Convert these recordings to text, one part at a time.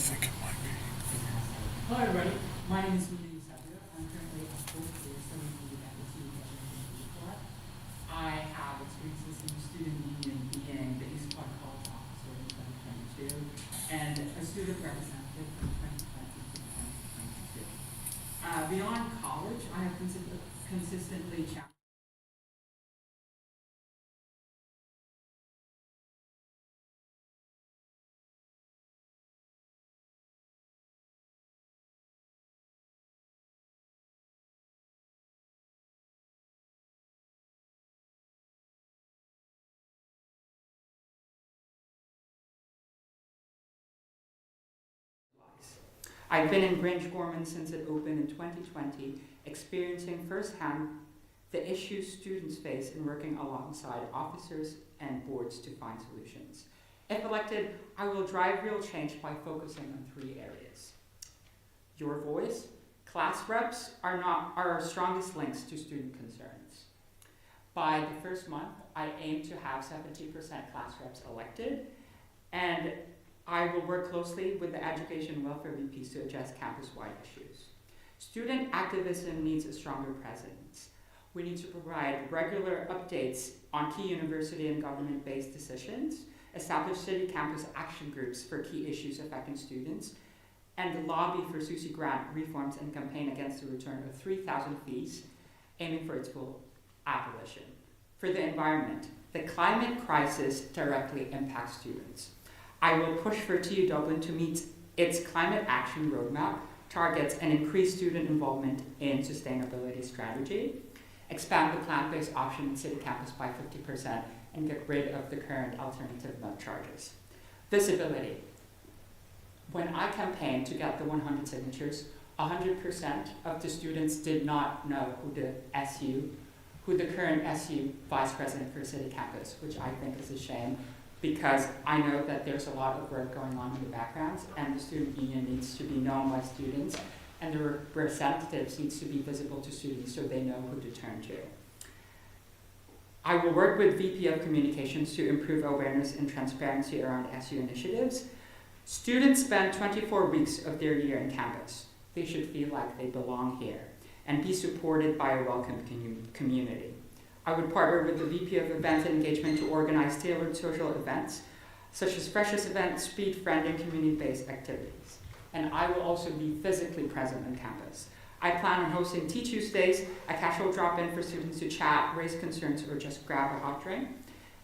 think it might be. Hello everybody, my name is Mina Yusabia. I'm currently a fourth year studying at the City College. I have experiences in student union being the East Clark College officer in 2022 and a student representative from 2020 to 2022. Beyond college, I have consistently challenged I've been in Grange Gorman since it opened in 2020, experiencing firsthand the issues students face in working alongside officers and boards to find solutions. If elected, I will drive real change by focusing on 3 areas. Your voice. Class reps are our strongest links to student concerns. By the first month, I aim to have 70% class reps elected, and I will work closely with the Education and Welfare VPs to address campus-wide issues. Student activism needs a stronger presence. We need to provide regular updates on key university and government-based decisions, establish city campus action groups for key issues affecting students, and lobby for SUSI grant reforms and campaign against the return of 3,000 fees, aiming for its full abolition. For the environment, the climate crisis directly impacts students. I will push for TU Dublin to meet its climate action roadmap targets and increase student involvement in sustainability strategy, expand the plant-based option at City Campus by 50%, and get rid of the current alternative nut charges. Visibility. When I campaigned to get the 100 signatures, 100% of the students did not know who the current SU vice president for City Campus, which I think is a shame, because I know that there's a lot of work going on in the background, and the student union needs to be known by students, and the representatives needs to be visible to students so they know who to turn to. I will work with VP of Communications to improve awareness and transparency around SU initiatives. Students spend 24 weeks of their year in campus. They should feel like they belong here and be supported by a welcome community. I would partner with the VP of Events and Engagement to organize tailored social events, such as Freshers events, speed, friend, and community-based activities. And I will also be physically present on campus. I plan on hosting Tea Tuesdays, a casual drop-in for students to chat, raise concerns, or just grab a hot drink,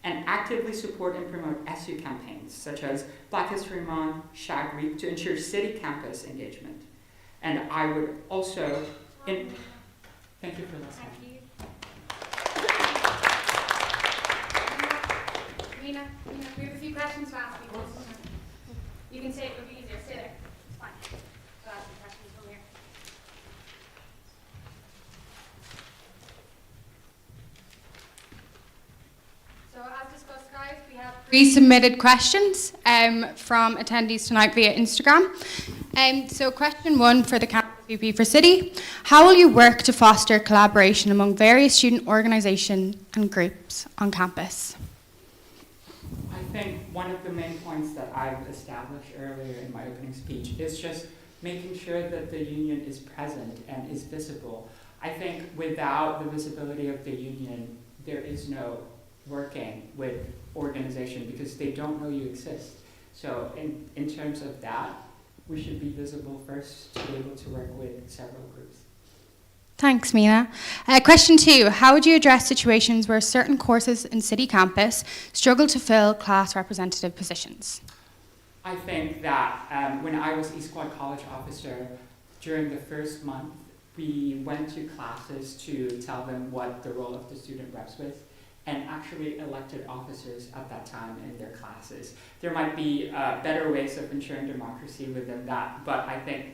and actively support and promote SU campaigns, such as Black History Month, Shag Week, to ensure city campus engagement. And I would also, thank you for listening. Thank you. Mina, we have a few questions to ask you. You can stay, it would be easier. Stay there. It's fine. I'll ask you questions from here. So as discussed, guys, we have pre-submitted questions from attendees tonight via Instagram. So question 1 for the Campus VP for City. How will you work to foster collaboration among various student organisations and groups on campus? I think one of the main points that I've established earlier in my opening speech is just making sure that the union is present and is visible. I think without the visibility of the union, there is no working with organization because they don't know you exist. So in terms of that, we should be visible first to be able to work with several groups. Thanks, Mina. Question 2, how would you address situations where certain courses in City Campus struggle to fill class representative positions? I think that when I was East Quad College officer, during the first month, we went to classes to tell them what the role of the student reps was, and actually elected officers at that time in their classes. There might be better ways of ensuring democracy within that, but I think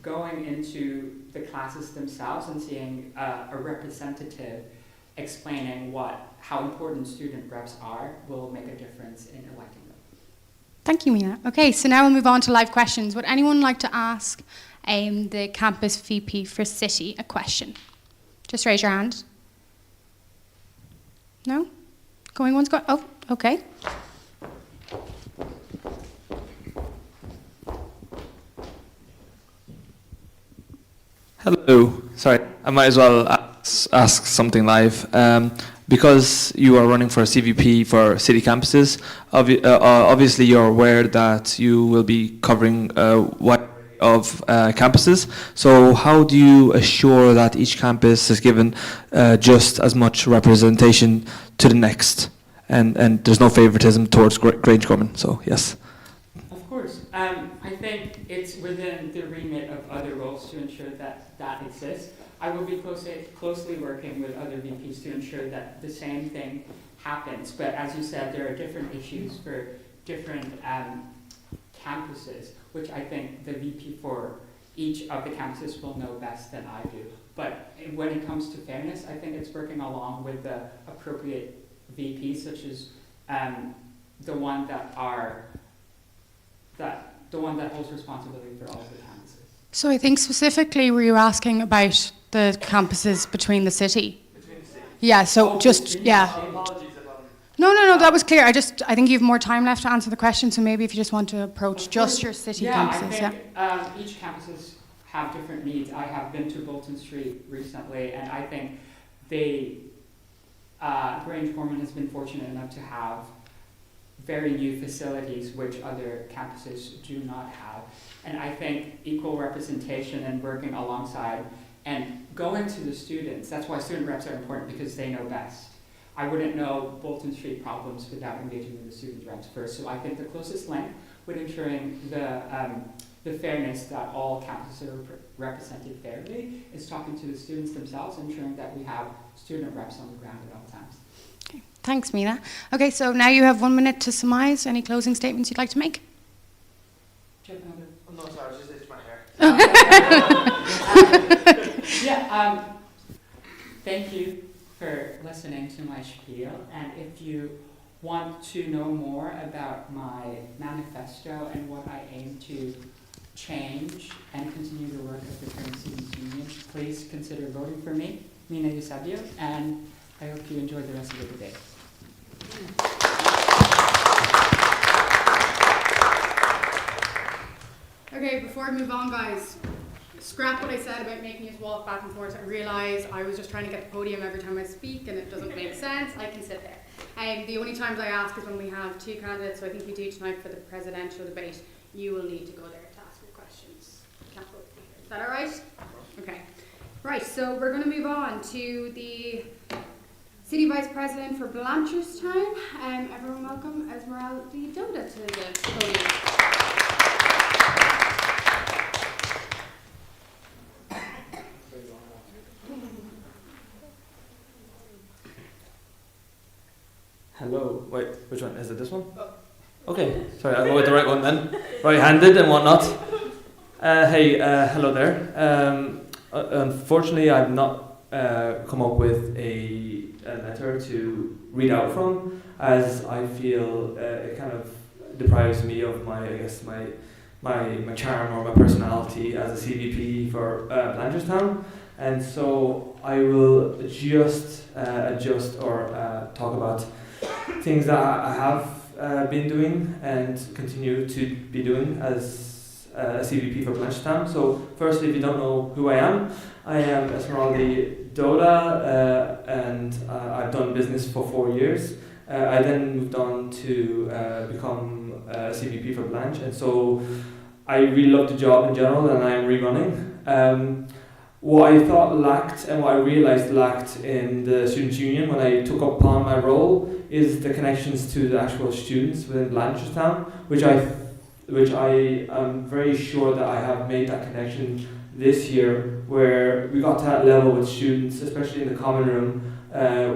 going into the classes themselves and seeing a representative explaining how important student reps are will make a difference in electing them. Thank you, Mina. Okay, so now we'll move on to live questions. Would anyone like to ask the Campus VP for City a question? Just raise your hand. No? Going once, going, oh, okay. Hello. Sorry, I might as well ask something live. Because you are running for a CVP for city campuses, obviously you're aware that you will be covering a wide array of campuses. So how do you assure that each campus is given just as much representation to the next, and there's no favoritism towards Grangecorman? So yes. Of course. I think it's within the remit of other roles to ensure that that exists. I will be closely working with other VPs to ensure that the same thing happens. But as you said, there are different issues for different campuses, which I think the VP for each of the campuses will know best than I do. But when it comes to fairness, I think it's working along with the appropriate VPs, such as the one that holds responsibility for all of the campuses. So I think specifically were you asking about the campuses between the city? Yeah, so No, that was clear. I think you have more time left to answer the question, so maybe if you just want to approach just your city campuses. I think each campuses have different needs. I have been to Bolton Street recently, and I think Grangecorman has been fortunate enough to have very new facilities which other campuses do not have. And I think equal representation and working alongside and going to the students, that's why student reps are important, because they know best. I wouldn't know Bolton Street problems without engaging with the student reps first. So I think the closest link with ensuring the fairness that all campuses are represented fairly is talking to the students themselves, ensuring that we have student reps on the ground at all times. Okay. Thanks, Mina. Okay, so now you have 1 minute to surmise. Any closing statements you'd like to make? Do you have another? Oh, no, sorry, I was just itching my hair. Thank you for listening to my spiel. And if you want to know more about my manifesto and what I aim to change and continue the work of the current Students' Union, please consider voting for me, Mina Eusebio, and I hope you enjoy the rest of the debate. Okay, before I move on, guys, scrap what I said about making us walk back and forth. I realise I was just trying to get the podium every time I speak, and it doesn't make sense. I can sit there. The only times I ask is when we have two candidates, so I think we do tonight for the presidential debate. You will need to go there to ask your questions. Can't vote here. Is that all right? Okay. Right, so we're going to move on to the City Vice President for Blanchardstown. Everyone welcome Esmeralda Doda to the podium. Hello. Wait, which one? Is it this one? Okay. Sorry, I'll go with the right one then. Right-handed and whatnot. Hello there. Unfortunately, I've not come up with a letter to read out from, as I feel it kind of deprives me of my charm or my personality as a CVP for Blanchardstown. And so I will just adjust or talk about things that I have been doing and continue to be doing as a CVP for Blanchardstown. So firstly, if you don't know who I am Esmeralda Doda, and I've done business for 4 years. I then moved on to become a CVP for Blanch, and so I really love the job in general, and I'm rerunning. What I thought lacked and what I realized lacked in the Students' Union when I took upon my role is the connections to the actual students within Blanchardstown, which I am very sure that I have made that connection this year, where we got to that level with students, especially in the common room,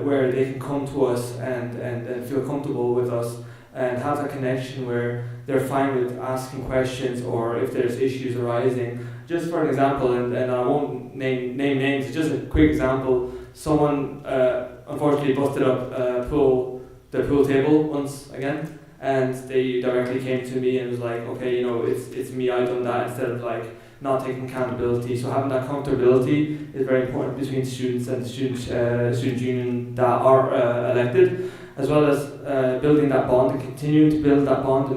where they can come to us and feel comfortable with us and have that connection where they're fine with asking questions or if there's issues arising. Just for an example, and I won't name names, just a quick example, someone unfortunately busted up the pool table once again, and they directly came to me and was like, okay, it's me, I've done that, instead of like not taking accountability. So having that accountability is very important between students and the student union that are elected, as well as building that bond and continuing to build that bond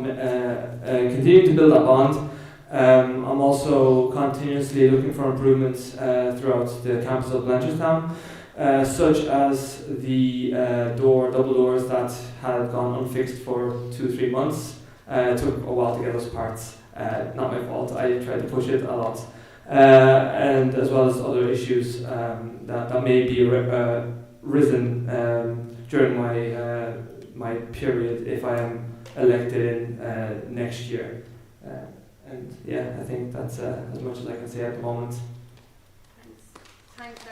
I'm also continuously looking for improvements throughout the campus of Blanchardstown, such as the double doors that had gone unfixed for 2-3 months. It took a while to get those parts. Not my fault, I tried to push it a lot. And as well as other issues that may be risen during my period if I am elected in next year. And yeah, I think that's as much as I can say at the moment. Thanks,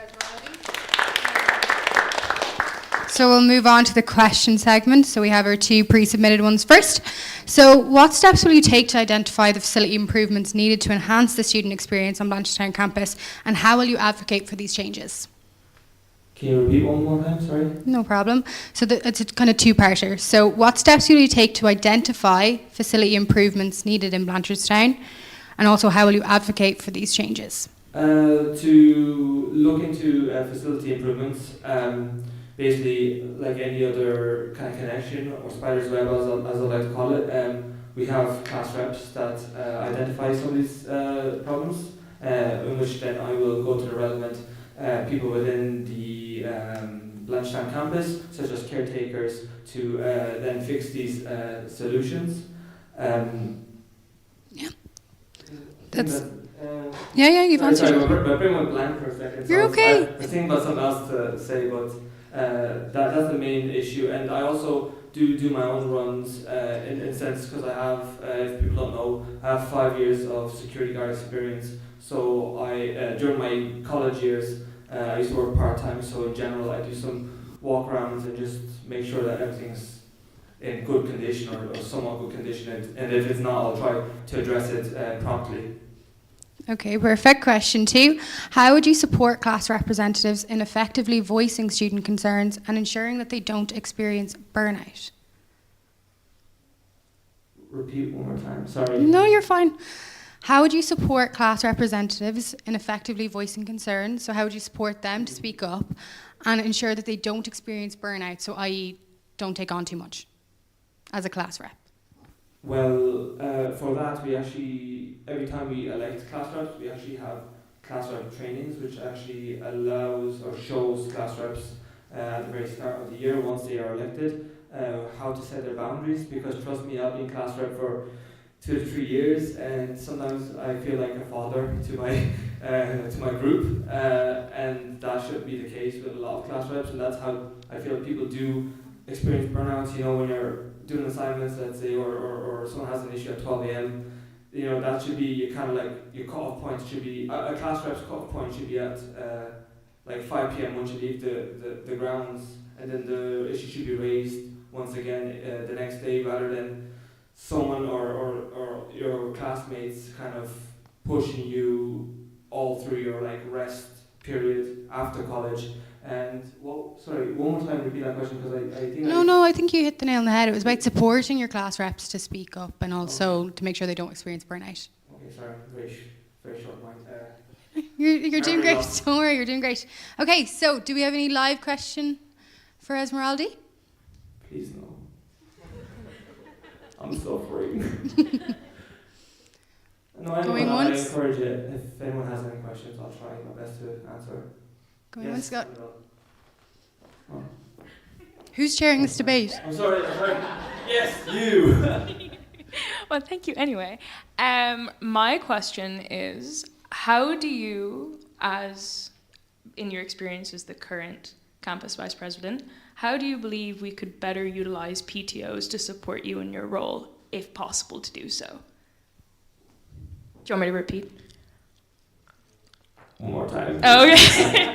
So we'll move on to the question segment. So we have our 2 pre-submitted ones first. So what steps will you take to identify the facility improvements needed to enhance the student experience on Blanchardstown campus, and how will you advocate for these changes? Can you repeat one more time, sorry? No problem. So it's a kind of 2-parter. So what steps will you take to identify facility improvements needed in Blanchardstown, and also how will you advocate for these changes? To look into facility improvements, basically like any other kind of connection or spider's web, as I like to call it, we have class reps that identify some of these problems, in which then I will go to the relevant people within the Blanchardstown campus, such as caretakers, to then fix these solutions. Yeah. That's... you've answered. Sorry, I bring my blank for a second. You're okay. I was thinking about something else to say, but that's the main issue. And I also do my own runs in a sense, because I have, if people don't know, I have 5 years of security guard experience. So I during my college years, I used to work part-time, so in general I do some walk-arounds and just make sure that everything's in good condition or somewhat good condition, and if it's not, I'll try to address it promptly. Okay, perfect. Question 2. How would you support class representatives in effectively voicing student concerns and ensuring that they don't experience burnout? Repeat one more time, sorry. No, you're fine. How would you support class representatives in effectively voicing concerns? So how would you support them to speak up and ensure that they don't experience burnout, so i.e. don't take on too much as a class rep? Well, for that, we actually, every time we elect class reps, we actually have class rep trainings, which actually allows or shows class reps at the very start of the year, once they are elected, how to set their boundaries, because trust me, I've been class rep for 2 to 3 years, and sometimes I feel like a father to my group, and that should be the case with a lot of class reps, and that's how I feel people do experience burnout. You know, when you're doing assignments, let's say, or someone has an issue at 12 a.m., you know, that should be kind of like your cut-off point should be, a class rep's cut-off point should be at like 5 p.m. once you leave the grounds, and then the issue should be raised once again the next day, rather than someone or your classmates kind of pushing you all through your like rest period after college. And well, sorry, one more time, repeat that question, because I think No, I think you hit the nail on the head. It was about supporting your class reps to speak up and also to make sure they don't experience burnout. Okay, sorry, very short mind. You're doing great. Don't worry, you're doing great. Okay, so do we have any live question for Esmeralda? Please no. I'm suffering. No, Going I once? encourage it. If anyone has any questions, I'll try my best to answer. Going once, Scott. Oh. Who's chairing this debate? I'm sorry. Yes, you. Well, thank you anyway. My question is, how do you, as in your experience as the current campus vice president, how do you believe we could better utilize PTOs to support you in your role, if possible to do so? Do you want me to repeat? One more time. Oh, okay.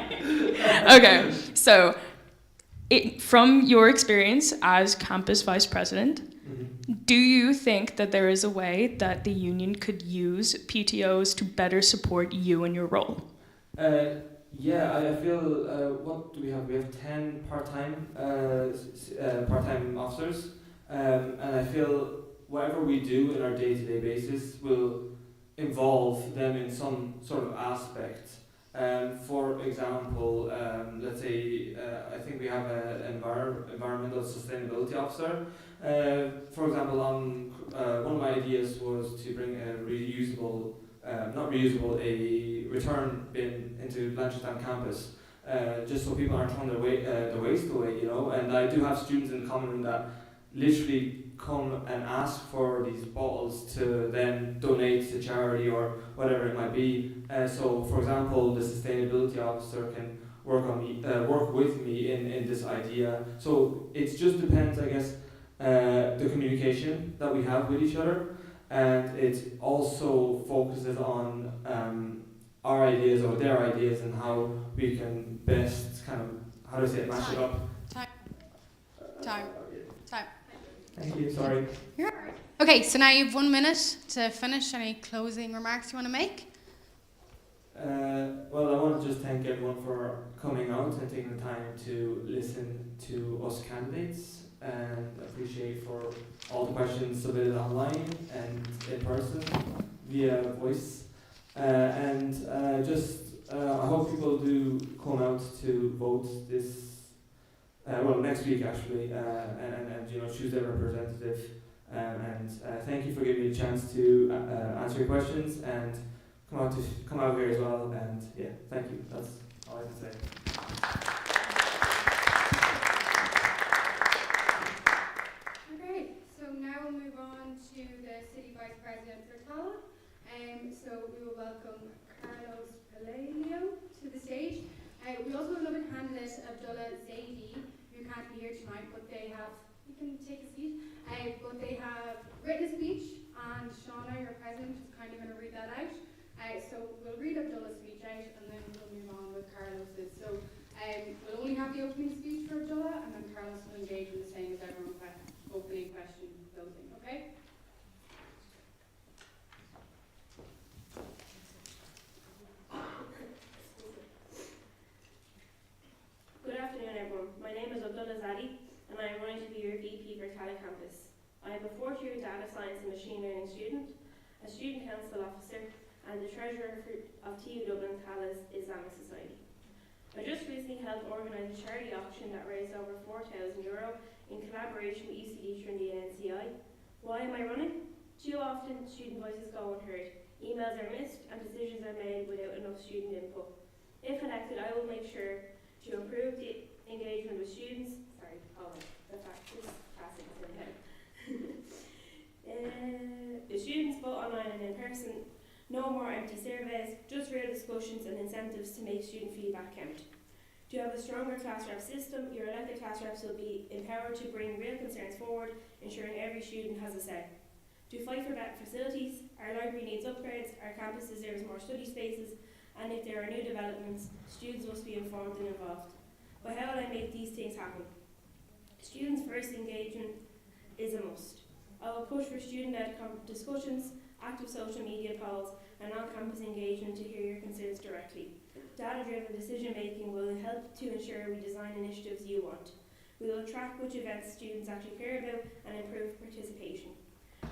Okay, so from your experience as campus vice president, do you think that there is a way that the union could use PTOs to better support you in your role? Yeah, I feel, what do we have? We have 10 part-time officers, and I feel whatever we do in our day-to-day basis will involve them in some sort of aspect. For example, let's say, I think we have an environmental sustainability officer. For example, on one of my ideas was to bring a reusable, a return bin into Blanchardstown campus, just so people aren't throwing the waste away, you know. And I do have students in the common room that literally come and ask for these bottles to then donate to charity or whatever it might be. So, for example, the sustainability officer can work with me in this idea. So it just depends, I guess, the communication that we have with each other, and it also focuses on our ideas or their ideas and how we can best kind of, how do I say it, match it up. Time. Thank you, sorry. Okay, so now you have 1 minute to finish. Any closing remarks you want to make? Well, I want to just thank everyone for coming out and taking the time to listen to us candidates, and appreciate for all the questions submitted online and in person via voice. I hope people do come out to vote this. Next week actually, and you know, choose their representative. Thank you for giving me the chance to answer your questions and come out here as well. And yeah, thank you. That's all I can say. Okay, so now we'll move on to the City Vice President for Tallaght. So we will welcome Carlos Palacio to the stage. We also have another candidate, Abdullah Zaidi, who can't be here tonight, but they have, you can take a seat, but they have written a speech, and Shauna, your president, is kindly going to read that out. So we'll read Abdullah's speech out, and then we'll move on with Carlos's. So we'll only have the opening speech for Abdullah, and then Carlos will engage in the same as everyone, opening, question, closing, okay? Good afternoon, everyone. My name is Abdullah Zaidi, and I am running to be your VP for Tallaght campus. I am a fourth-year data science and machine learning student, a student council officer, and the treasurer of TU Dublin Tallaght Islamic Society. I just recently helped organise a charity auction that raised over €4,000 in collaboration with UCD Trinity and NCI. Why am I running? Too often, student voices go unheard, emails are missed, and decisions are made without enough student input. If elected, I will make sure to improve the engagement with students. Sorry, hold on, the fact is passing to the head. The students vote online and in person. No more empty surveys, just real discussions and incentives to make student feedback count. To have a stronger class rep system, your elected class reps will be empowered to bring real concerns forward, ensuring every student has a say. To fight for better facilities, our library needs upgrades, our campus deserves more study spaces, and if there are new developments, students must be informed and involved. But how will I make these things happen? Students' first engagement is a must. I will push for student-led discussions, active social media polls, and on-campus engagement to hear your concerns directly. Data-driven decision-making will help to ensure we design initiatives you want. We will track which events students actually care about and improve participation.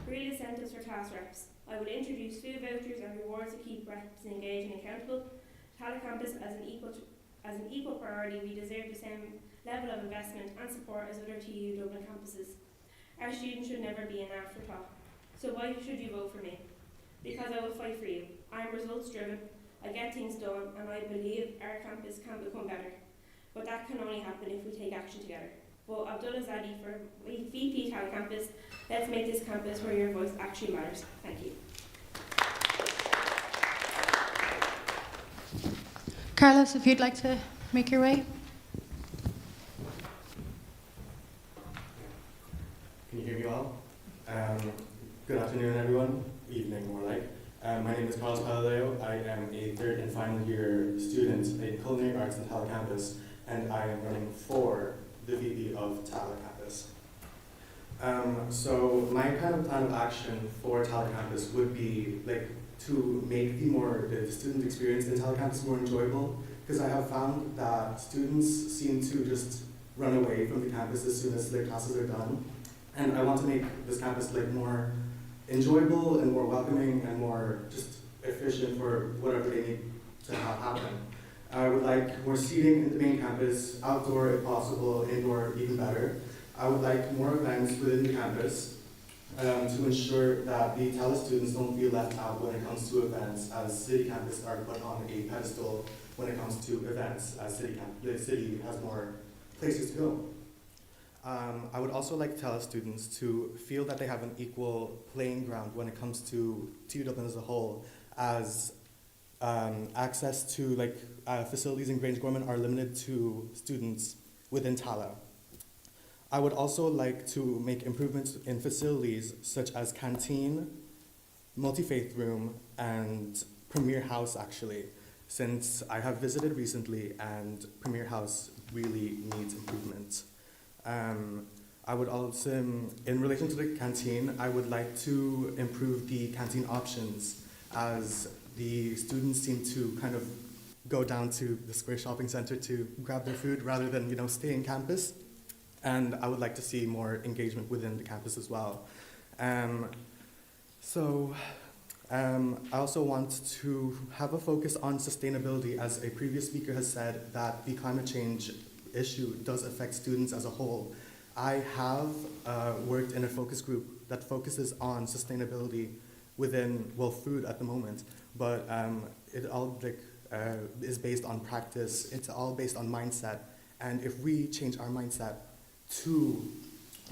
Real incentives for class reps. I will introduce food vouchers and rewards to keep reps engaged and accountable. Tallaght campus as an equal priority, we deserve the same level of investment and support as other TU Dublin campuses. Our students should never be an afterthought. So why should you vote for me? Because I will fight for you. I am results driven, I get things done, and I believe our campus can become better. But that can only happen if we take action together. Well, Abdullah Zadi for VP Tallaght campus. Let's make this campus where your voice actually matters. Thank you. Carlos, if you'd like to make your way. Can you hear me all? Good afternoon, everyone. Evening, more like. My name is Carlos Palacio. I am a third and final year student in culinary arts in Tallaght campus, and I am running for the VP of Tallaght campus. So my kind of plan of action for Tallaght campus would be to make the student experience in Tallaght campus more enjoyable, because I have found that students seem to just run away from the campus as soon as their classes are done. And I want to make this campus more enjoyable and more welcoming and more just efficient for whatever they need to have happen. I would like more seating in the main campus, outdoor if possible, indoor even better. I would like more events within the campus. to ensure that the Tallaght students don't feel left out when it comes to events, as City Campus are put on a pedestal when it comes to events, as the city has more places to go. I would also like Tallaght students to feel that they have an equal playing ground when it comes to Dublin as a whole, as access to facilities in Grangegorman are limited to students within Tallaght. I would also like to make improvements in facilities such as canteen, multi-faith room, and Premier House actually, since I have visited recently and Premier House really needs improvement. I would also, in relation to the canteen, I would like to improve the canteen options, as the students seem to kind of go down to the Square Shopping Centre to grab their food rather than stay in campus. And I would like to see more engagement within the campus as well. I also want to have a focus on sustainability, as a previous speaker has said that the climate change issue does affect students as a whole. I have worked in a focus group that focuses on sustainability within, food at the moment, but it all is based on practice. It's all based on mindset. And if we change our mindset to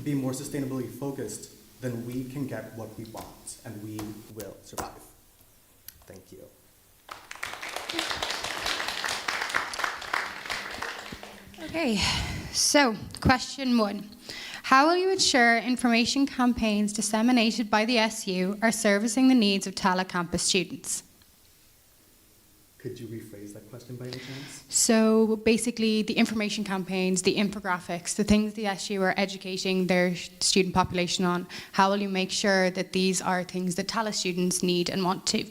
be more sustainably focused, then we can get what we want and we will survive. Thank you. Okay, so question 1. How will you ensure information campaigns disseminated by the SU are servicing the needs of Tallaght campus students? Could you rephrase that question by any chance? So basically the information campaigns, the infographics, the things the SU are educating their student population on, how will you make sure that these are things that Tallaght students need and want to?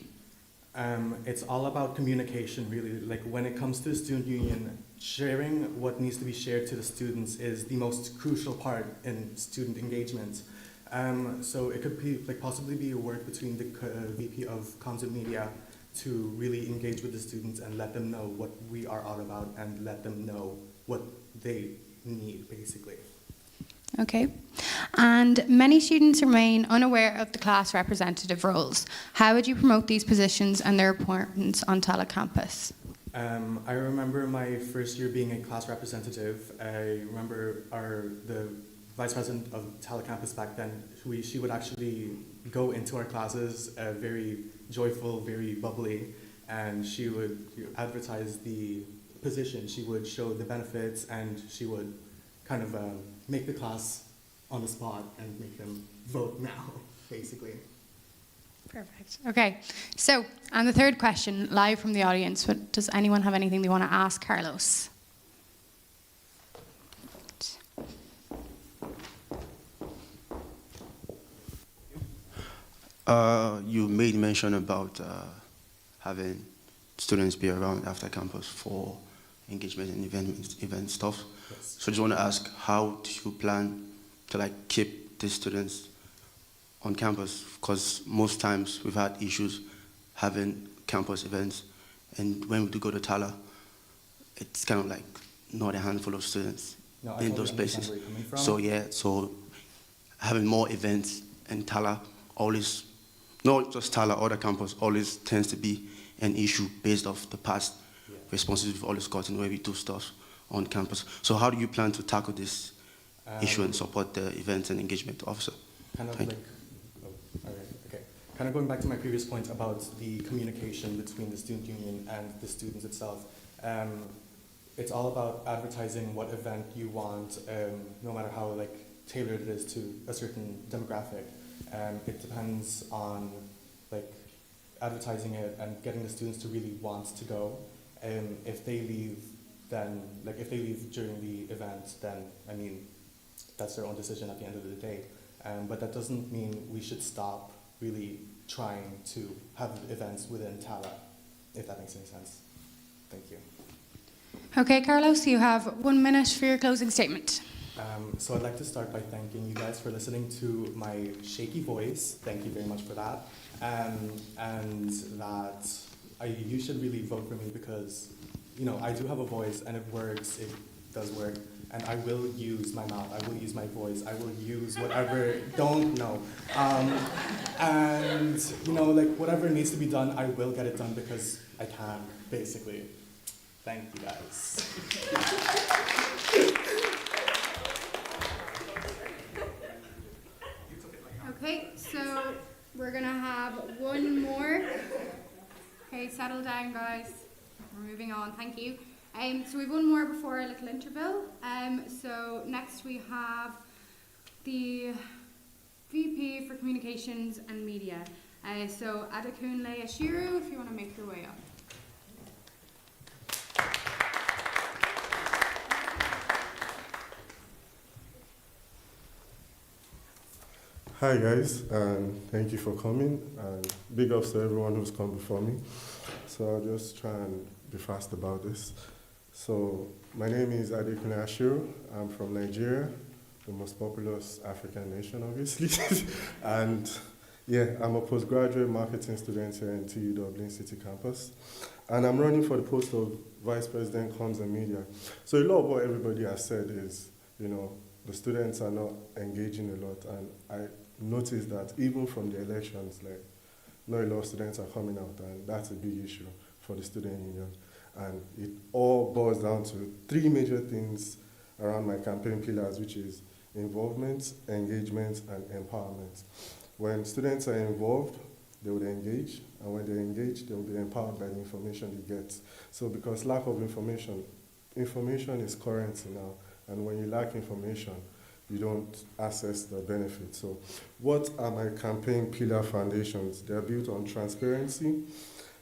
It's all about communication, really. When it comes to the student union, sharing what needs to be shared to the students is the most crucial part in student engagement. So it could be possibly be a work between the VP of Comms and Media to really engage with the students and let them know what we are all about and let them know what they need, basically. Okay. And many students remain unaware of the class representative roles. How would you promote these positions and their importance on Tallaght campus? I remember my first year being a class representative. I remember the vice president of Tallaght campus back then, she would actually go into our classes very joyful, very bubbly, and she would advertise the position. She would show the benefits, and she would kind of make the class on the spot and make them vote now, basically. Perfect. Okay. So, and the third question, live from the audience. Does anyone have anything they want to ask Carlos? You made mention about having students be around after campus for engagement and event stuff. Yes. So I just want to ask, how do you plan to keep these students on campus? Because most times we've had issues having campus events, and when we do go to Tallaght, it's kind of not a handful of students in those places. Where you're coming from. So having more events in Tallaght always, not just Tallaght, other campus always tends to be an issue based off the past responses we've always gotten where we do stuff on campus. So how do you plan to tackle this issue and support the events and engagement officer? Kind of Kind of going back to my previous point about the communication between the student union and the students itself. It's all about advertising what event you want, no matter how tailored it is to a certain demographic. It depends on advertising it and getting the students to really want to go. If they leave, then if they leave during the event, then I mean that's their own decision at the end of the day. But that doesn't mean we should stop really trying to have events within Tallaght, if that makes any sense. Thank you. Okay, Carlos, you have 1 minute for your closing statement. So I'd like to start by thanking you guys for listening to my shaky voice. Thank you very much for that. And that you should really vote for me because, I do have a voice and it works, it does work. and I will use my mouth, I will use my voice, I will use whatever, don't know. And, you know, like, whatever needs to be done, I will get it done because I can, basically. Thank you, guys. Okay, so we're gonna have one more. Okay, settle down, guys. We're moving on. Thank you. So we've one more before a little interval. So next we have the VP for Communications and Media. So Adekunle Ashiru, if you want to make your way up. Hi guys, and thank you for coming, and big ups to everyone who's come before me. So I'll just try and be fast about this. So my name is Adekunle Ashiru. I'm from Nigeria, the most populous African nation, obviously. And yeah, I'm a postgraduate marketing student here in TU Dublin City Campus. And I'm running for the post of Vice President Comms and Media. So a lot of what everybody has said is, you know, the students are not engaging a lot, and I noticed that even from the elections, like, not a lot of students are coming out, and that's a big issue for the student union. And it all boils down to three major things around my campaign pillars, which is involvement, engagement, and empowerment. When students are involved, they will engage, and when they engage, they will be empowered by the information they get. So because lack of information is currency now, and when you lack information, you don't access the benefits. So what are my campaign pillar foundations? They are built on transparency,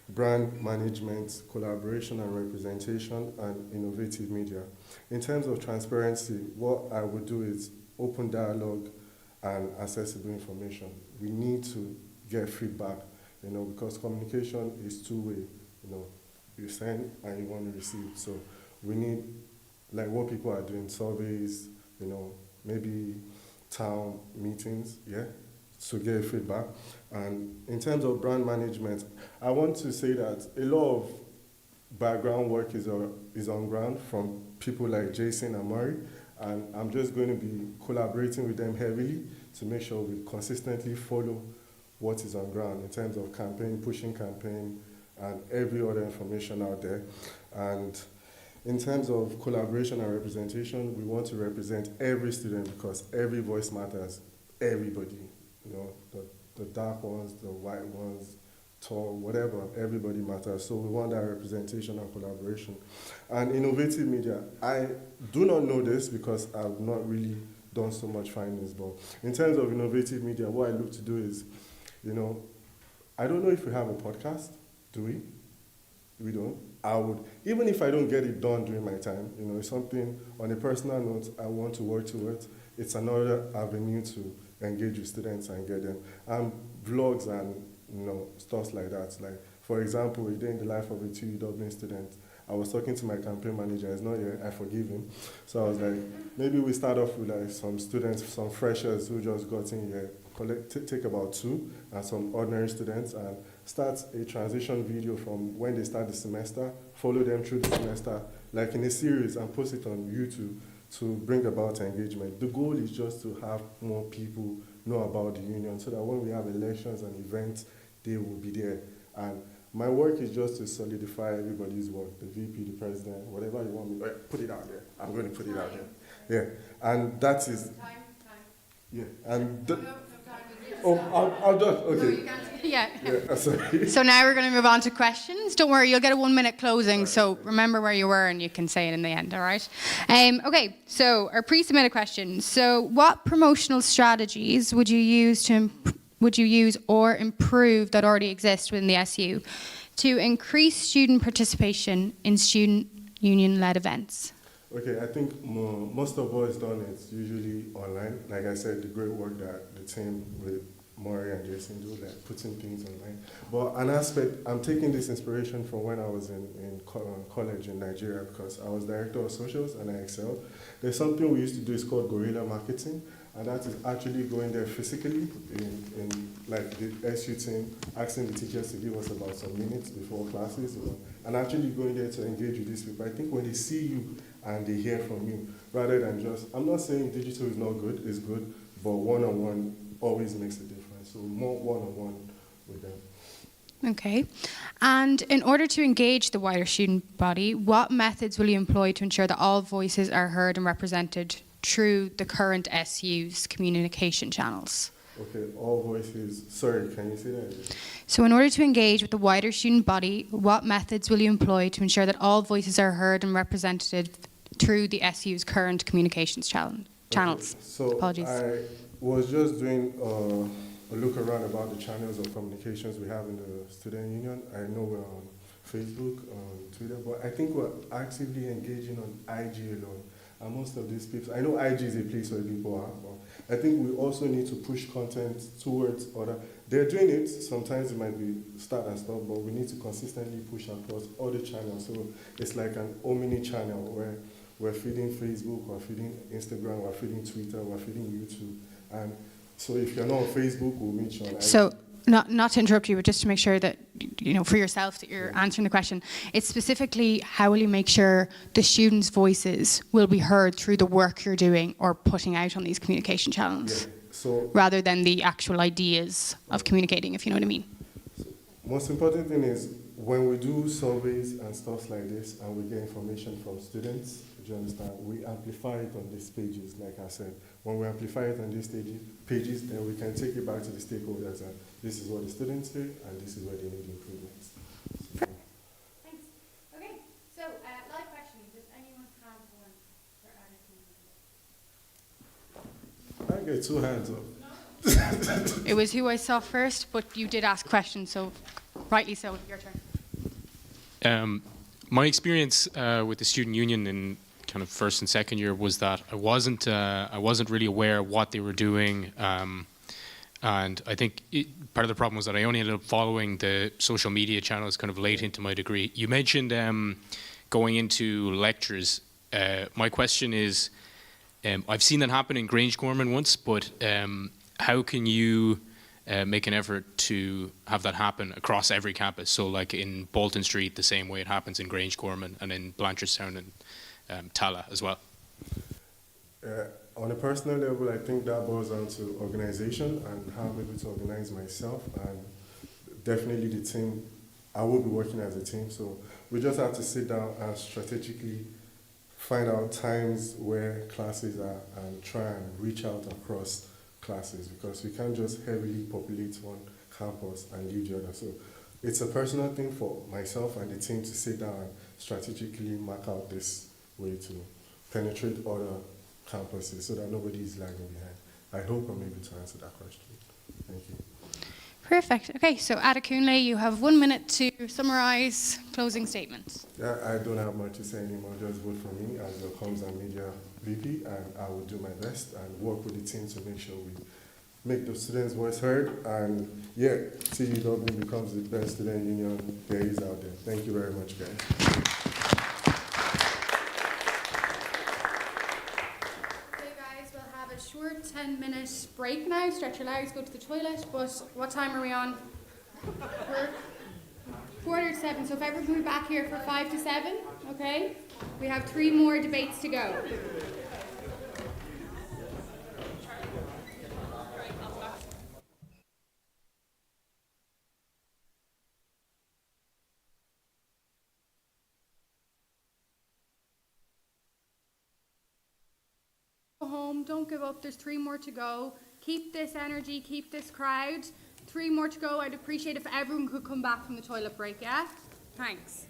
brand management, collaboration and representation, and innovative media. In terms of transparency, what I would do is open dialogue and accessible information. We need to get feedback, you know, because communication is two-way. You know, you send and you want to receive. So we need, like what people are doing, surveys, you know, maybe town meetings, yeah, to get feedback. And in terms of brand management, I want to say that a lot of background work is on ground from people like Jason and Murray, and I'm just going to be collaborating with them heavily to make sure we consistently follow what is on ground in terms of campaign, pushing campaign, and every other information out there. And in terms of collaboration and representation, we want to represent every student because every voice matters, everybody. You know, the dark ones, the white ones, tall, whatever, everybody matters. So we want that representation and collaboration. And innovative media, I do not know this because I've not really done so much findings, but in terms of innovative media, what I look to do is, you know, I don't know if we have a podcast, do we? We don't. I would, even if I don't get it done during my time, you know, it's something on a personal note I want to work towards. It's another avenue to engage with students and get them. Vlogs and, you know, stuff like that. Like, for example, a day in the life of a TU Dublin student. I was talking to my campaign manager, he's not here, I forgive him. So I was like, maybe we start off with like some students, some freshers who just got in here, take about 2, and some ordinary students, and start a transition video from when they start the semester, follow them through the semester, like in a series, and post it on YouTube to bring about engagement. The goal is just to have more people know about the union so that when we have elections and events, they will be there. And my work is just to solidify everybody's work, the VP, the president, whatever you want me, put it out there. I'm going to put it out there. Yeah, and that is... Time. Yeah, and... I'll just, okay. No, you can't. Yeah, sorry. So now we're going to move on to questions. Don't worry, you'll get a 1-minute closing, right, so remember where you were and you can say it in the end, all right? Okay, so our pre-submitted questions. So what promotional strategies would you use or improve that already exist within the SU to increase student participation in student union-led events? Okay, I think most of what is done is usually online. Like I said, the great work that the team with Maury and Jason do, like putting things online. But an aspect, I'm taking this inspiration from when I was in college in Nigeria because I was director of socials and I excelled. There's something we used to do, it's called guerrilla marketing, and that is actually going there physically in like the SU team, asking the teachers to give us about some minutes before classes, you know, and actually going there to engage with these people. I think when they see you and they hear from you, rather than just, I'm not saying digital is not good, it's good, but one-on-one always makes a difference. So more one-on-one with them. Okay. And in order to engage the wider student body, what methods will you employ to ensure that all voices are heard and represented through the current SU's communication channels? Okay, all voices, sorry, can you say that? So in order to engage with the wider student body, what methods will you employ to ensure that all voices are heard and represented through the SU's current communications channels? Okay, so Apologies. I was just doing a look around about the channels of communications we have in the student union. I know we're on Facebook, on Twitter, but I think we're actively engaging on IG alone. And most of these people, I know IG is a place where people are, but I think we also need to push content towards other. They're doing it, sometimes it might be start and stop, but we need to consistently push across other channels. So it's like an omni channel where we're feeding Facebook, we're feeding Instagram, we're feeding Twitter, we're feeding YouTube. And so if you're not on Facebook, we'll meet you on IG. So, not to interrupt you, but just to make sure that, you know, for yourself, that you're answering the question, it's specifically how will you make sure the students' voices will be heard through the work you're doing or putting out on these communication channels, Yeah. So rather than the actual ideas of communicating, if you know what I mean. most important thing is when we do surveys and stuff like this and we get information from students, do you understand, we amplify it on these pages, like I said. When we amplify it on these pages, then we can take it back to the stakeholders and this is what the students say and this is where they need improvements. So, Thanks. Okay, so live questions. Does anyone have one for I get 2 hands up. It was who I saw first, but you did ask questions, so rightly so. Your turn. My experience with the student union in kind of first and second year was that I wasn't really aware what they were doing, and I think part of the problem was that I only ended up following the social media channels kind of late into my degree. You mentioned going into lectures. My question is, I've seen that happen in Grangecorman once, but how can you make an effort to have that happen across every campus? So like in Bolton Street, the same way it happens in Grangecorman, and in Blanchardstown and Tallaght as well. On a personal level, I think that boils down to organization and how I'm able to organize myself, and definitely the team. I will be working as a team, so we just have to sit down and strategically find out times where classes are and try and reach out across classes, because we can't just heavily populate one campus and leave the other. So it's a personal thing for myself and the team to sit down and strategically mark out this way to penetrate other campuses so that nobody is lagging behind. I hope I'm able to answer that question. Thank you. Perfect. Okay, so Adekunle, you have 1 minute to summarise closing statements. Yeah, I don't have much to say anymore. Just vote for me as the Comms and Media VP, and I will do my best and work with the team to make sure we make the students' voice heard. And yeah, TU Dublin becomes the best student union there is out there. Thank you very much, guys. Okay, guys, we'll have a short 10-minute break now. Stretch your legs, go to the toilet. But what time are we on? We're 6:45. So if everyone can be back here for 5 to 7, okay? We have 3 more debates to go. Go home, don't give up. There's 3 more to go. Keep this energy, keep this crowd. 3 more to go. I'd appreciate if everyone could come back from the toilet break, yeah? Thanks.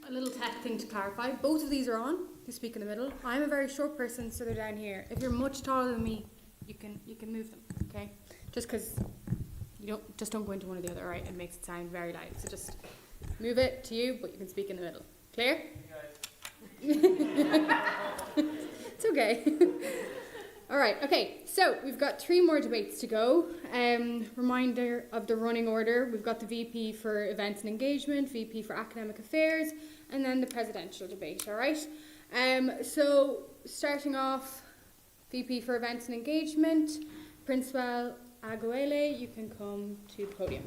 a little tech thing to clarify. Both of these are on. You speak in the middle. I'm a very short person, so they're down here. If you're much taller than me, you can move them. Okay, just because you don't go into one or the other. All right, it makes it sound very loud. So just move it to you, but you can speak in the middle. Clear? It's okay. All right, okay, so we've got 3 more debates to go. Reminder of the running order. We've got the VP for Events and Engagement, VP for Academic Affairs, and then the presidential debate, all right? So starting off, VP for Events and Engagement, Principal Aguele, you can come to the podium.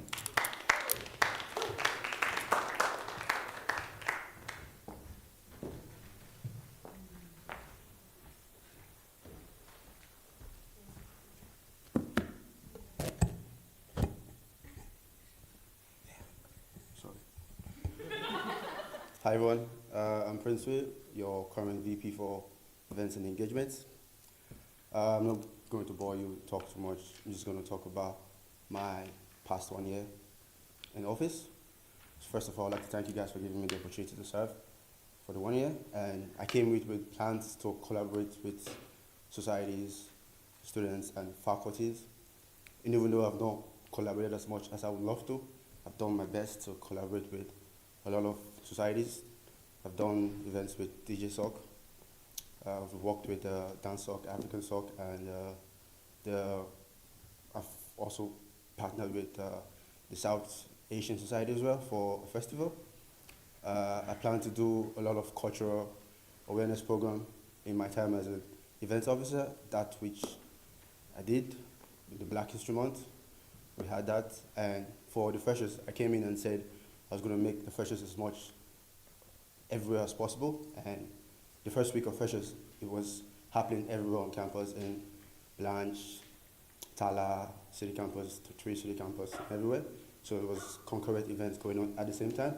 Hi everyone, I'm Prince Will, your current VP for Events and Engagements. I'm not going to bore you, talk too much. I'm just going to talk about my past 1 year in office. So first of all, I'd like to thank you guys for giving me the opportunity to serve for the 1 year. And I came with plans to collaborate with societies, students, and faculties. And even though I've not collaborated as much as I would love to, I've done my best to collaborate with a lot of societies. I've done events with DJ Sock. I've worked with Dance Sock, African Sock, and I've also partnered with the South Asian Society as well for a festival. I plan to do a lot of cultural awareness program in my time as an events officer, that which I did with the Black History Month. We had that, and for the freshers, I came in and said I was going to make the freshers as much everywhere as possible. And the first week of freshers, it was happening everywhere on campus, in Blanch, Tallaght, city campus, to 3 city campus, everywhere. So it was concurrent events going on at the same time.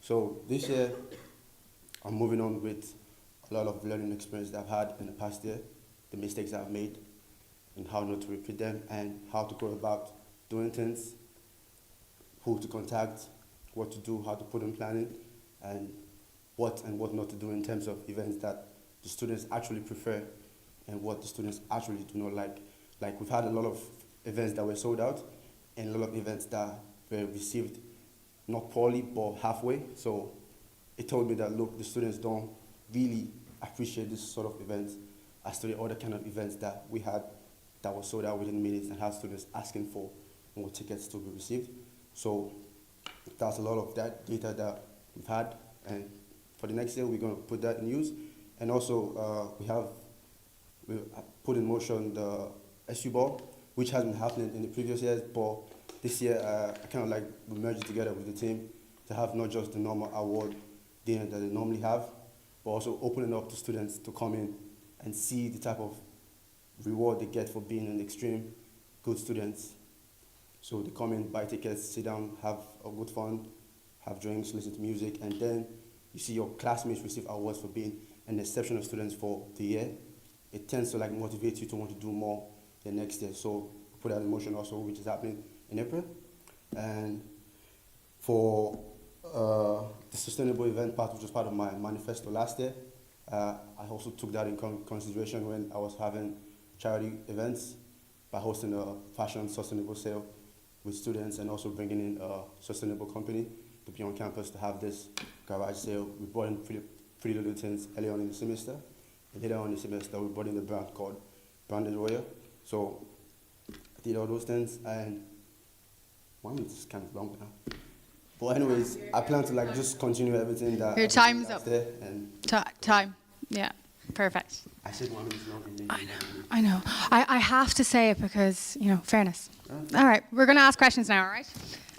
So this year, I'm moving on with a lot of learning experience that I've had in the past year, the mistakes that I've made, and how not to repeat them, and how to go about doing things, who to contact, what to do, how to put in planning, and what not to do in terms of events that the students actually prefer and what the students actually do not like. Like, we've had a lot of events that were sold out and a lot of events that were received not poorly but halfway. So it told me that, look, the students don't really appreciate this sort of events as to the other kind of events that we had that were sold out within minutes and had students asking for more tickets to be received. So that's a lot of that data that we've had, and for the next year we're going to put that in use. And also we put in motion the SU ball, which has been happening in the previous years, but this year I kind of like we merged it together with the team to have not just the normal award dinner that they normally have, but also opening up to students to come in and see the type of reward they get for being an extreme good students. So they come in, buy tickets, sit down, have a good fun, have drinks, listen to music, and then you see your classmates receive awards for being an exceptional student for the year. It tends to like motivate you to want to do more the next year. So put that in motion also, which is happening in April. And for the sustainable event part, which was part of my manifesto last year, I also took that in consideration when I was having charity events by hosting a fashion sustainable sale with students and also bringing in a sustainable company to be on campus to have this garage sale. We brought in pretty little things early on in the semester. And later on in the semester, we brought in the brand called Branded Warrior. So I did all those things, and 1 minute is kind of long now. But anyways, I plan to like just continue everything that Your time's up. there, and Time. Yeah. Perfect. I said 1 minute long. And then I know. I have to say it because, fairness. All right, we're going to ask questions now, all right?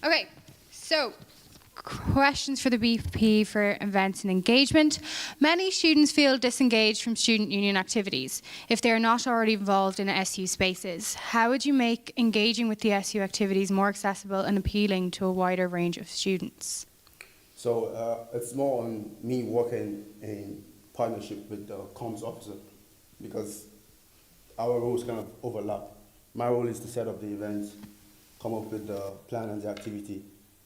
Okay, so questions for the VP for Events and Engagement. Many students feel disengaged from student union activities if they are not already involved in SU spaces. How would you make engaging with the SU activities more accessible and appealing to a wider range of students? So it's more on me working in partnership with the comms officer, because our roles kind of overlap. My role is to set up the events, come up with the plan and the activity.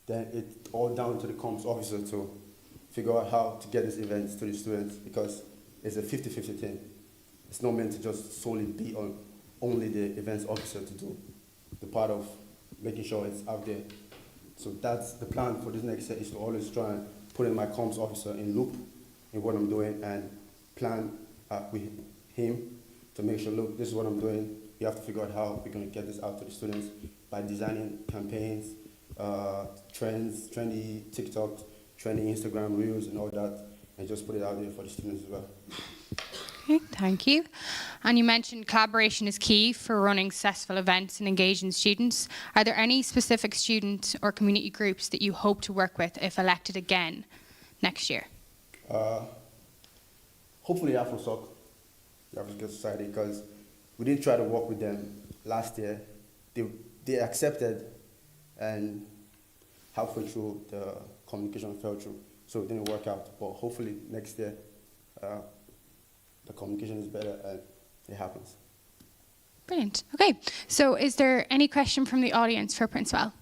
Then it's all down to the comms officer to figure out how to get these events to the students, because it's a 50-50 thing. It's not meant to just solely be on only the events officer to do the part of making sure it's out there. So that's the plan for this next year, is to always try and put in my comms officer in loop in what I'm doing and plan with him to make sure, look, this is what I'm doing. We have to figure out how we're going to get this out to the students by designing campaigns, trends, trendy TikToks, trendy Instagram reels and all that, and just put it out there for the students as well. Okay, thank you. And you mentioned collaboration is key for running successful events and engaging students. Are there any specific student or community groups that you hope to work with if elected again next year? Hopefully AfroSoc, the African Society, because we did try to work with them last year. They accepted, and halfway through the communication fell through, so it didn't work out. But hopefully next year the communication is better and it happens. Brilliant. Okay, so is there any question from the audience for Principal?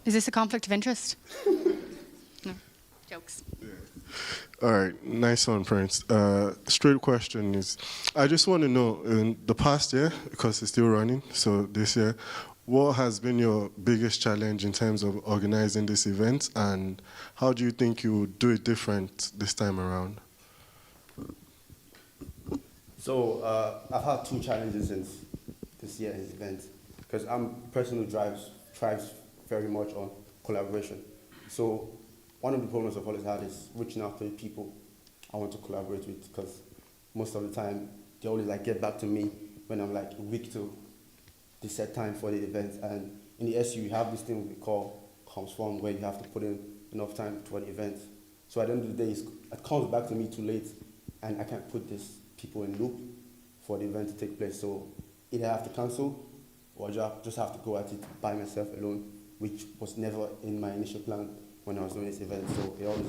Is this a conflict of interest? No, jokes. All right, nice one, Prince. Straight question is, I just want to know, in the past year, because it's still running, so this year, what has been your biggest challenge in terms of organizing this event, and how do you think you would do it different this time around? So I've had two challenges since this year's event, because I'm a person who thrives very much on collaboration. So one of the problems I've always had is reaching out to the people I want to collaborate with, because most of the time they always get back to me when I'm a week to the set time for the event. And in the SU, you have this thing we call comms form, where you have to put in enough time for the event. So at the end of the day, it comes back to me too late, and I can't put these people in loop for the event to take place. So either I have to cancel, or just have to go at it by myself alone, which was never in my initial plan when I was doing this event. So it always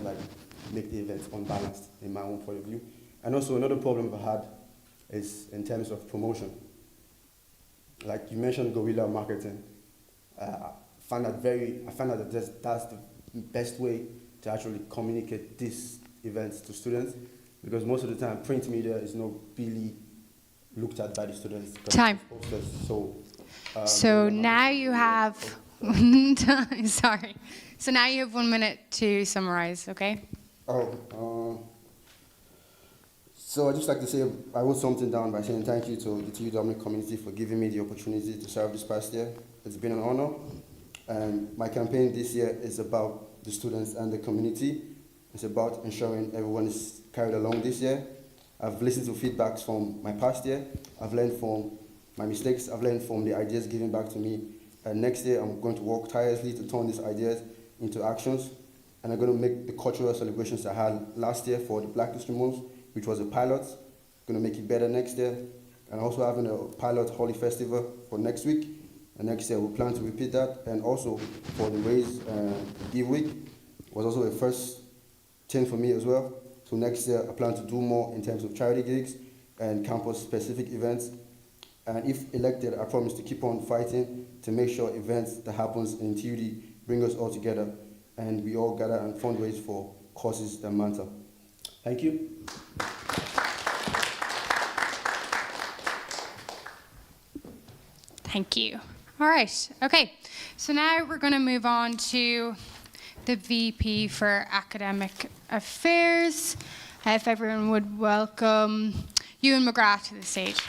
make the event unbalanced in my own point of view. And also another problem I've had is in terms of promotion. Like you mentioned, guerrilla marketing. I found that that's the best way to actually communicate these events to students, because most of the time print media is not really looked at by the students. Time. So now you have, sorry. So now you have 1 minute to summarize, okay? So I'd just like to say, I wrote something down by saying thank you to the TU Dublin community for giving me the opportunity to serve this past year. It's been an honor. And my campaign this year is about the students and the community. It's about ensuring everyone is carried along this year. I've listened to feedbacks from my past year. I've learned from my mistakes. I've learned from the ideas given back to me. And next year, I'm going to work tirelessly to turn these ideas into actions. And I'm going to make the cultural celebrations I had last year for the Black History Month, which was a pilot. I'm going to make it better next year. And also having a pilot Holy Festival for next week. And next year, we plan to repeat that. And also for the Raise Give Week was also a first thing for me as well. So next year, I plan to do more in terms of charity gigs and campus-specific events. And if elected, I promise to keep on fighting to make sure events that happens in TUD bring us all together and we all gather and fundraise for causes that matter. Thank you. Thank you. All right, okay. So now we're going to move on to the VP for Academic Affairs. If everyone would welcome Ewan McGrath to the stage.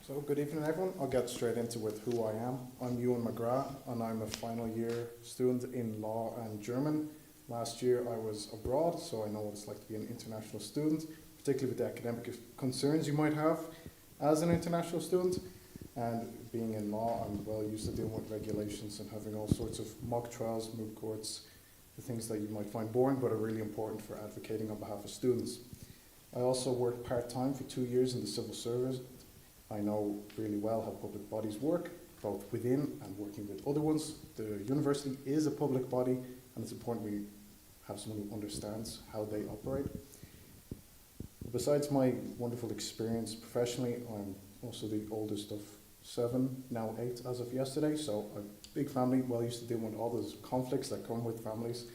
So good evening everyone. I'll get straight into with who I am. I'm Ewan McGrath and I'm a final year student in law and German. Last year I was abroad, so I know what it's like to be an international student, particularly with the academic concerns you might have as an international student. And being in law, I'm well used to dealing with regulations and having all sorts of mock trials, moot courts, the things that you might find boring but are really important for advocating on behalf of students. I also worked part-time for 2 years in the civil service. I know really well how public bodies work, both within and working with other ones. The university is a public body and it's important we have someone who understands how they operate. Besides my wonderful experience professionally, I'm also the oldest of 7, now 8 as of yesterday, so a big family, well used to dealing with all those conflicts that come with families,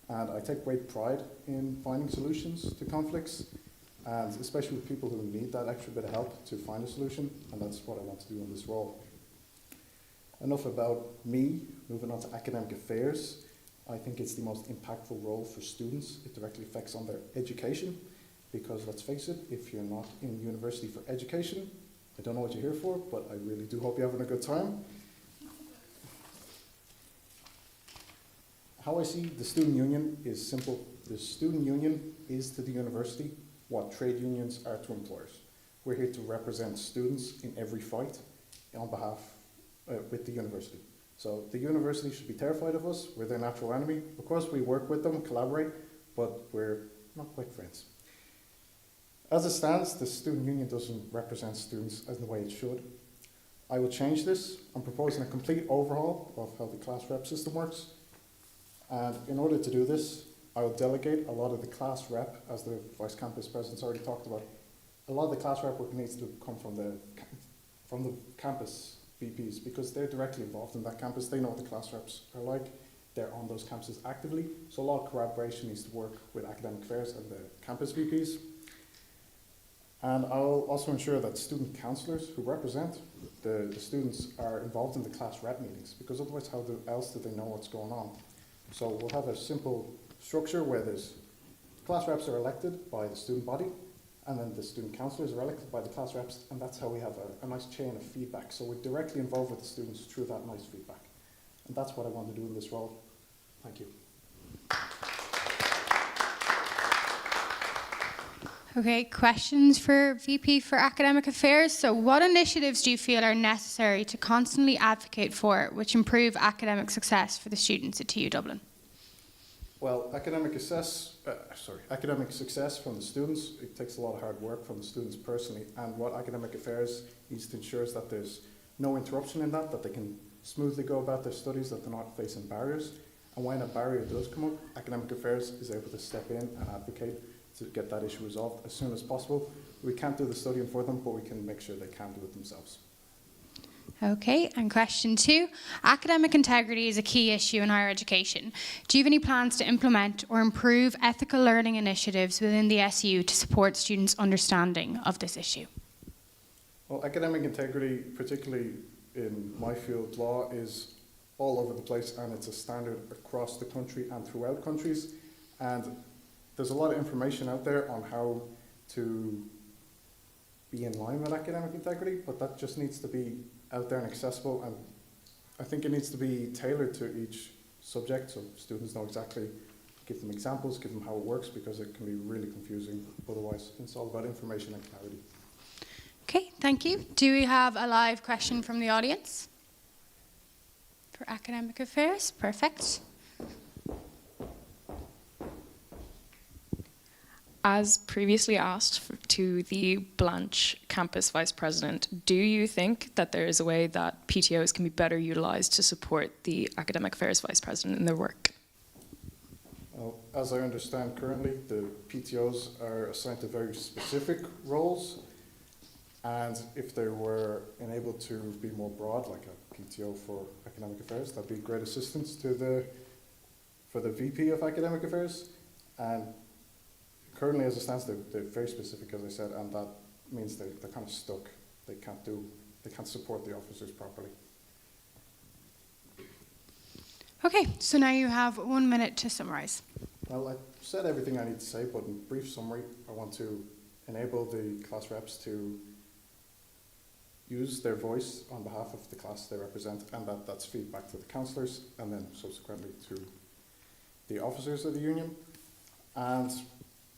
and I take great pride in finding solutions to conflicts, and especially with people who need that extra bit of help to find a solution, and that's what I want to do in this role. Enough about me, moving on to academic affairs. I think it's the most impactful role for students. It directly affects on their education, because let's face it, if you're not in university for education, I don't know what you're here for, but I really do hope you're having a good time. How I see the student union is simple. The student union is to the university what trade unions are to employers. We're here to represent students in every fight on behalf with the university. So the university should be terrified of us. We're their natural enemy. Of course, we work with them, collaborate, but we're not quite friends. As it stands, the student union doesn't represent students in the way it should. I will change this. I'm proposing a complete overhaul of how the class rep system works. And in order to do this, I will delegate a lot of the class rep, as the Vice Campus President's already talked about. A lot of the class rep work needs to come from the campus VPs, because they're directly involved in that campus. They know what the class reps are like. They're on those campuses actively. So a lot of collaboration needs to work with academic affairs and the campus VPs. And I'll also ensure that student councillors who represent the students are involved in the class rep meetings, because otherwise how else do they know what's going on? So we'll have a simple structure where there's class reps are elected by the student body, and then the student councillors are elected by the class reps, and that's how we have a nice chain of feedback. So we're directly involved with the students through that nice feedback. And that's what I want to do in this role. Thank you. Okay, questions for VP for Academic Affairs. So what initiatives do you feel are necessary to constantly advocate for which improve academic success for the students at TU Dublin? Well, academic success from the students, it takes a lot of hard work from the students personally, and what Academic Affairs needs to ensure is that there's no interruption in that they can smoothly go about their studies, that they're not facing barriers. And when a barrier does come up, Academic Affairs is able to step in and advocate to get that issue resolved as soon as possible. We can't do the studying for them, but we can make sure they can do it themselves. Okay, and question 2. Academic integrity is a key issue in higher education. Do you have any plans to implement or improve ethical learning initiatives within the SU to support students' understanding of this issue? Well, academic integrity, particularly in my field, law, is all over the place, and it's a standard across the country and throughout countries. And there's a lot of information out there on how to be in line with academic integrity, but that just needs to be out there and accessible, and I think it needs to be tailored to each subject so students know exactly, give them examples, give them how it works, because it can be really confusing otherwise. It's all about information and clarity. Okay, thank you. Do we have a live question from the audience for Academic Affairs? Perfect. As previously asked to the Blanch campus vice president, do you think that there is a way that PTOs can be better utilised to support the academic affairs vice president in their work? Well, as I understand currently, the PTOs are assigned to very specific roles, and if they were enabled to be more broad, like a PTO for academic affairs, that'd be great assistance to for the VP of academic affairs. And currently, as it stands, they're very specific, as I said, and that means they're kind of stuck. They can't support the officers properly. Okay, so now you have 1 minute to summarise. Well, I said everything I need to say, but in brief summary, I want to enable the class reps to use their voice on behalf of the class they represent, and that's feedback to the councillors, and then subsequently to the officers of the union. And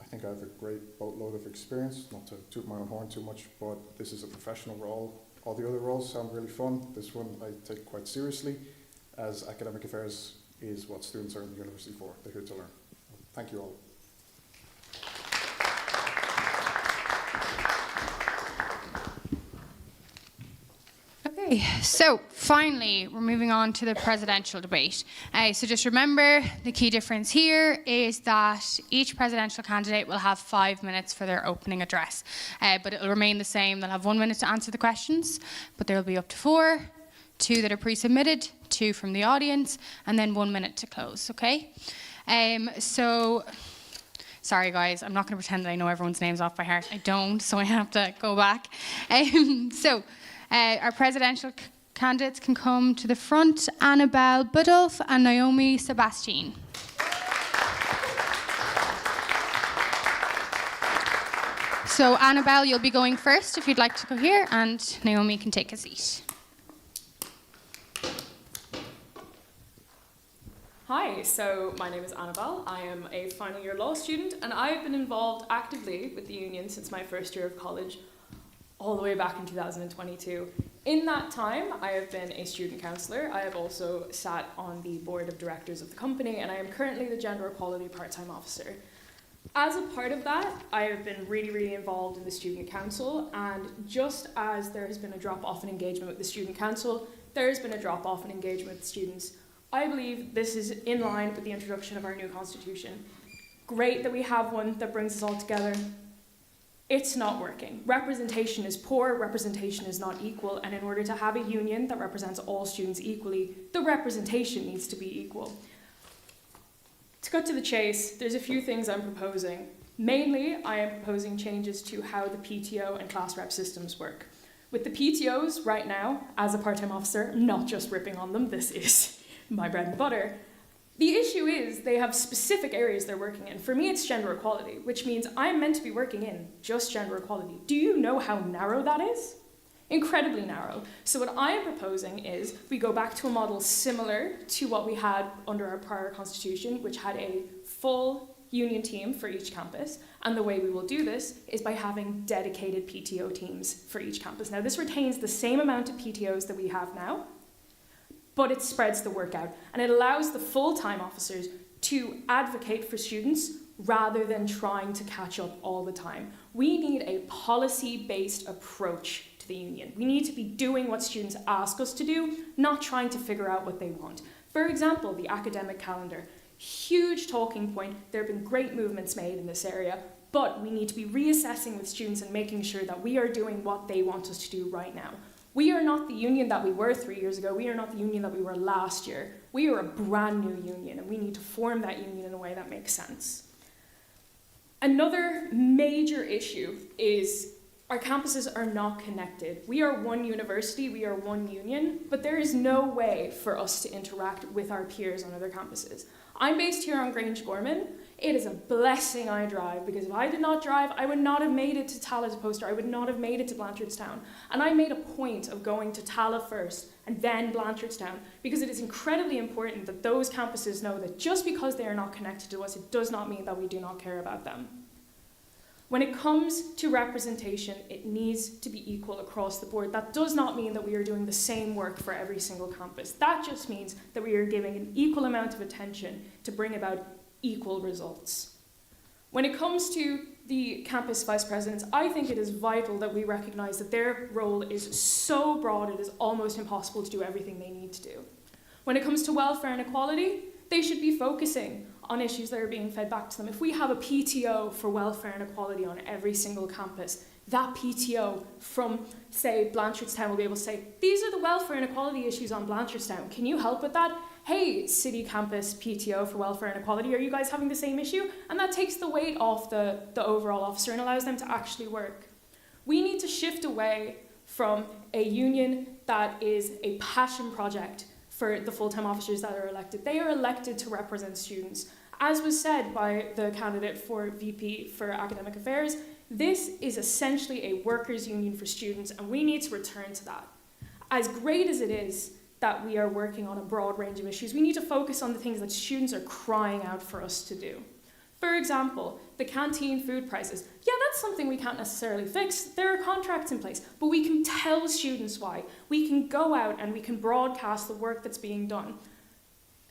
I think I have a great boatload of experience, not to toot my own horn too much, but this is a professional role. All the other roles sound really fun. This one I take quite seriously, as academic affairs is what students are in the university for. They're here to learn. Thank you all. Okay, Okay, so finally, we're moving on to the presidential debate. So just remember, the key difference here is that each presidential candidate will have 5 minutes for their opening address, but it will remain the same. They'll have 1 minute to answer the questions, but there will be up to 4, 2 that are pre-submitted, 2 from the audience, and then 1 minute to close, okay? Sorry guys, I'm not going to pretend that I know everyone's names off by heart. I don't, so I have to go back. Our presidential candidates can come to the front. Annabelle Budolf and Naomi Sebastien. So Annabelle, you'll be going first if you'd like to go here, and Naomi can take a seat. Hi, so my name is Annabelle. I am a final year law student, and I've been involved actively with the union since my first year of college, all the way back in 2022. In that time, I have been a student councillor. I have also sat on the board of directors of the company, and I am currently the gender equality part-time officer. As a part of that, I have been really involved in the student council, and just as there has been a drop-off in engagement with the student council, there has been a drop-off in engagement with students. I believe this is in line with the introduction of our new constitution. Great that we have one that brings us all together. It's not working. Representation is poor, representation is not equal, and in order to have a union that represents all students equally, the representation needs to be equal. To cut to the chase, there's a few things I'm proposing. Mainly, I am proposing changes to how the PTO and class rep systems work. With the PTOs right now, as a part-time officer, I'm not just ripping on them, this is my bread and butter. The issue is they have specific areas they're working in. For me, it's gender equality, which means I'm meant to be working in just gender equality. Do you know how narrow that is? Incredibly narrow. So what I am proposing is we go back to a model similar to what we had under our prior constitution, which had a full union team for each campus. And the way we will do this is by having dedicated PTO teams for each campus. Now, this retains the same amount of PTOs that we have now, but it spreads the work out, and it allows the full-time officers to advocate for students rather than trying to catch up all the time. We need a policy-based approach to the union. We need to be doing what students ask us to do, not trying to figure out what they want. For example, the academic calendar. Huge talking point. There have been great movements made in this area, but we need to be reassessing with students and making sure that we are doing what they want us to do right now. We are not the union that we were 3 years ago. We are not the union that we were last year. We are a brand new union, and we need to form that union in a way that makes sense. Another major issue is our campuses are not connected. We are one university, we are one union, but there is no way for us to interact with our peers on other campuses. I'm based here on Grange Gorman. It is a blessing I drive, because if I did not drive, I would not have made it to Tallaght to poster. I would not have made it to Blanchardstown. And I made a point of going to Tallaght first and then Blanchardstown, because it is incredibly important that those campuses know that just because they are not connected to us, it does not mean that we do not care about them. When it comes to representation, it needs to be equal across the board. That does not mean that we are doing the same work for every single campus. That just means that we are giving an equal amount of attention to bring about equal results. When it comes to the campus vice presidents, I think it is vital that we recognize that their role is so broad it is almost impossible to do everything they need to do. When it comes to welfare and equality, they should be focusing on issues that are being fed back to them. If we have a PTO for welfare and equality on every single campus, that PTO from, say, Blanchardstown will be able to say, these are the welfare and equality issues on Blanchardstown. Can you help with that? Hey, City Campus PTO for welfare and equality, are you guys having the same issue? And that takes the weight off the overall officer and allows them to actually work. We need to shift away from a union that is a passion project for the full-time officers that are elected. They are elected to represent students. As was said by the candidate for VP for Academic Affairs, this is essentially a workers' union for students, and we need to return to that. As great as it is that we are working on a broad range of issues, we need to focus on the things that students are crying out for us to do. For example, the canteen food prices. Yeah, that's something we can't necessarily fix. There are contracts in place, but we can tell students why. We can go out and we can broadcast the work that's being done.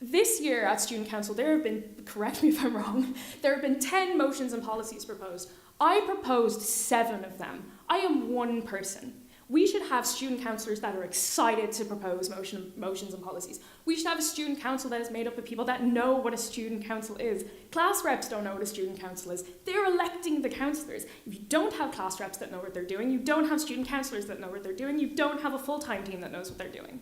This year at Student Council, there have been, correct me if I'm wrong, there have been 10 motions and policies proposed. I proposed 7 of them. I am one person. We should have student councillors that are excited to propose motions and policies. We should have a student council that is made up of people that know what a student council is. Class reps don't know what a student council is. They're electing the councillors. If you don't have class reps that know what they're doing, you don't have student councillors that know what they're doing, you don't have a full-time team that knows what they're doing.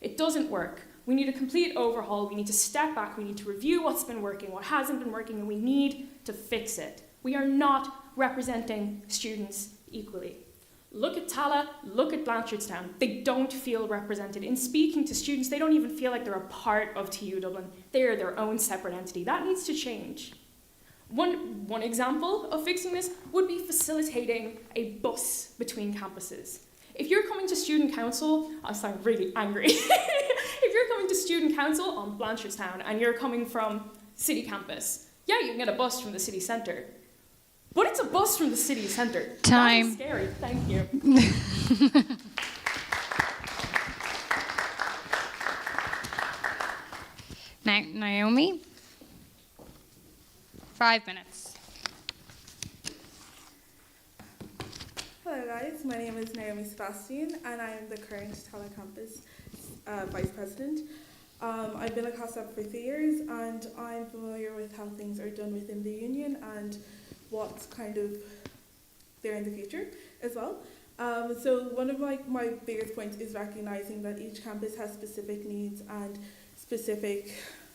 It doesn't work. We need a complete overhaul. We need to step back. We need to review what's been working, what hasn't been working, and we need to fix it. We are not representing students equally. Look at Tallaght, look at Blanchardstown. They don't feel represented. In speaking to students, they don't even feel like they're a part of TU Dublin. They are their own separate entity. That needs to change. One example of fixing this would be facilitating a bus between campuses. If you're coming to student council, I sound really angry. If you're coming to student council on Blanchardstown and you're coming from city campus, yeah, you can get a bus from the city centre. But it's a bus from the city centre. Time. That's scary. Thank you. Now, Naomi, 5 minutes. Hello guys, my name is Naomi Sebastian and I am the current Tallaght campus Vice President. I've been a class rep for 3 years and I'm familiar with how things are done within the union and what's kind of there in the future as well. So one of my biggest points is recognizing that each campus has specific needs and specific,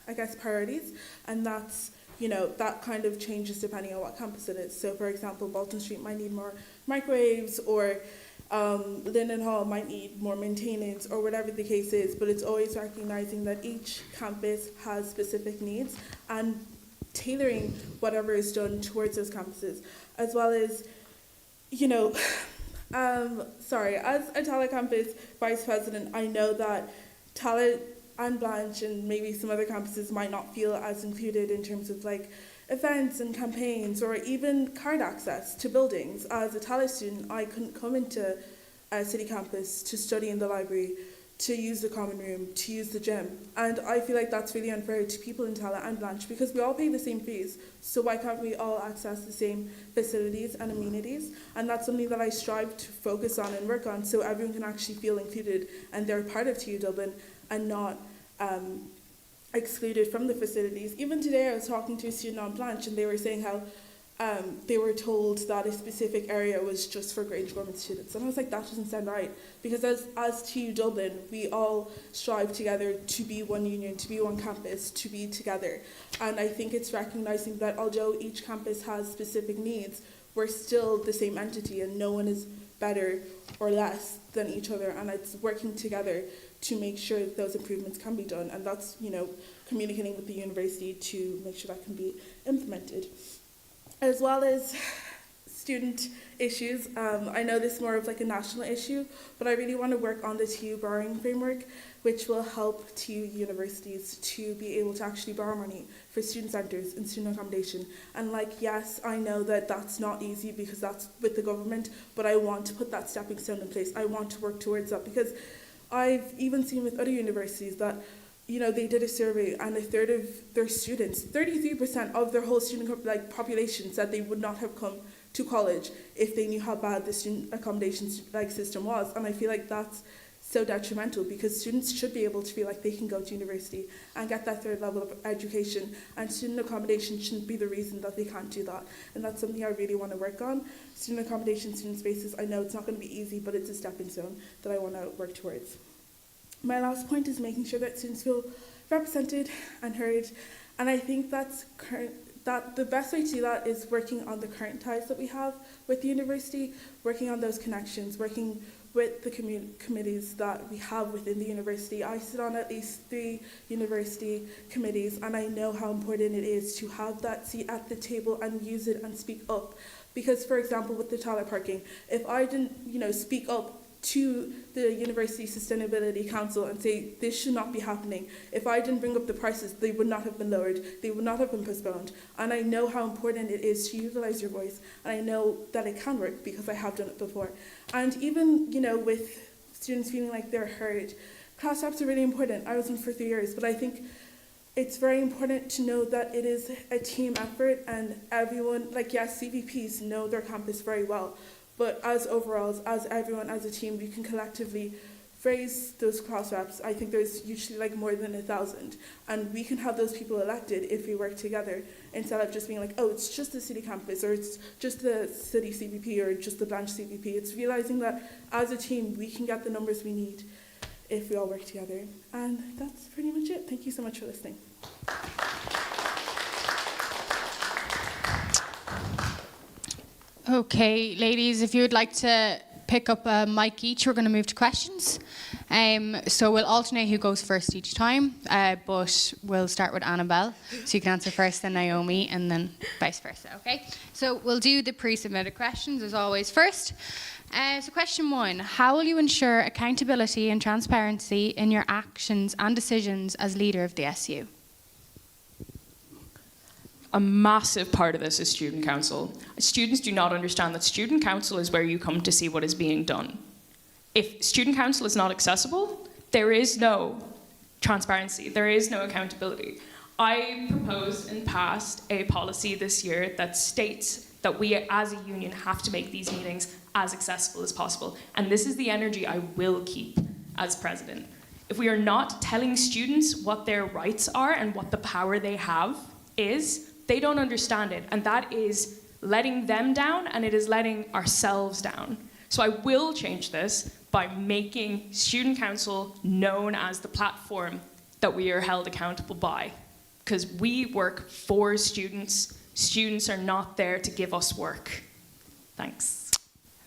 I guess, priorities, and that's, you know, that kind of changes depending on what campus it is. So for example, Bolton Street might need more microwaves, or Linden Hall might need more maintenance, or whatever the case is, but it's always recognizing that each campus has specific needs and tailoring whatever is done towards those campuses, as well as, you know, as a Tallaght campus vice president, I know that Tallaght and Blanche and maybe some other campuses might not feel as included in terms of like events and campaigns or even card access to buildings. As a Tallaght student, I couldn't come into a city campus to study in the library, to use the common room, to use the gym. And I feel like that's really unfair to people in Tallaght and Blanche because we all pay the same fees. So why can't we all access the same facilities and amenities? And that's something that I strive to focus on and work on so everyone can actually feel included and they're part of TU Dublin and not excluded from the facilities. Even today I was talking to a student on Blanche and they were saying how they were told that a specific area was just for Grange Gorman students. And I was like, that doesn't sound right. Because as TU Dublin, we all strive together to be one union, to be one campus, to be together. And I think it's recognizing that although each campus has specific needs, we're still the same entity and no one is better or less than each other. And it's working together to make sure that those improvements can be done. And that's, you know, communicating with the university to make sure that can be implemented. As well as student issues, I know this is more of like a national issue, but I really want to work on the TU borrowing framework, which will help TU universities to be able to actually borrow money for student centres and student accommodation. And like, yes, I know that that's not easy because that's with the government, but I want to put that stepping stone in place. I want to work towards that because I've even seen with other universities that, you know, they did a survey and a third of their students, 33% of their whole student population said they would not have come to college if they knew how bad the student accommodation system was. And I feel like that's so detrimental because students should be able to feel like they can go to university and get that third level of education, and student accommodation shouldn't be the reason that they can't do that. And that's something I really want to work on. Student accommodation, student spaces, I know it's not going to be easy, but it's a stepping stone that I want to work towards. My last point is making sure that students feel represented and heard, and I think that the best way to do that is working on the current ties that we have with the university, working on those connections, working with the committees that we have within the university. I sit on at least 3 university committees, and I know how important it is to have that seat at the table and use it and speak up. Because, for example, with the Tallaght parking, if I didn't, you know, speak up to the University Sustainability Council and say this should not be happening, if I didn't bring up the prices, they would not have been lowered, they would not have been postponed. And I know how important it is to utilize your voice, and I know that it can work because I have done it before. And even, you know, with students feeling like they're heard, class reps are really important. I was one for 3 years, but I think it's very important to know that it is a team effort and everyone, like, yes, CVPs know their campus very well, But as overalls, as everyone, as a team, we can collectively phrase those class reps. I think there's usually like more than 1,000, and we can have those people elected if we work together, instead of just being like, oh, it's just the city campus, or it's just the city CVP, or just the Blanch CVP. It's realizing that as a team, we can get the numbers we need if we all work together. And that's pretty much it. Thank you so much for listening. Okay, ladies, if you would like to pick up a mic each, we're going to move to questions. So we'll alternate who goes first each time, but we'll start with Annabelle. So you can answer first, then Naomi, and then vice versa, okay? So we'll do the pre-submitted questions, as always, first. So question 1, how will you ensure accountability and transparency in your actions and decisions as leader of the SU? A massive part of this is student council. Students do not understand that student council is where you come to see what is being done. If student council is not accessible, there is no transparency, there is no accountability. I proposed and passed a policy this year that states that we as a union have to make these meetings as accessible as possible. And this is the energy I will keep as president. If we are not telling students what their rights are and what the power they have is, they don't understand it, and that is letting them down, and it is letting ourselves down. So I will change this by making student council known as the platform that we are held accountable by, because we work for students. Students are not there to give us work. Thanks.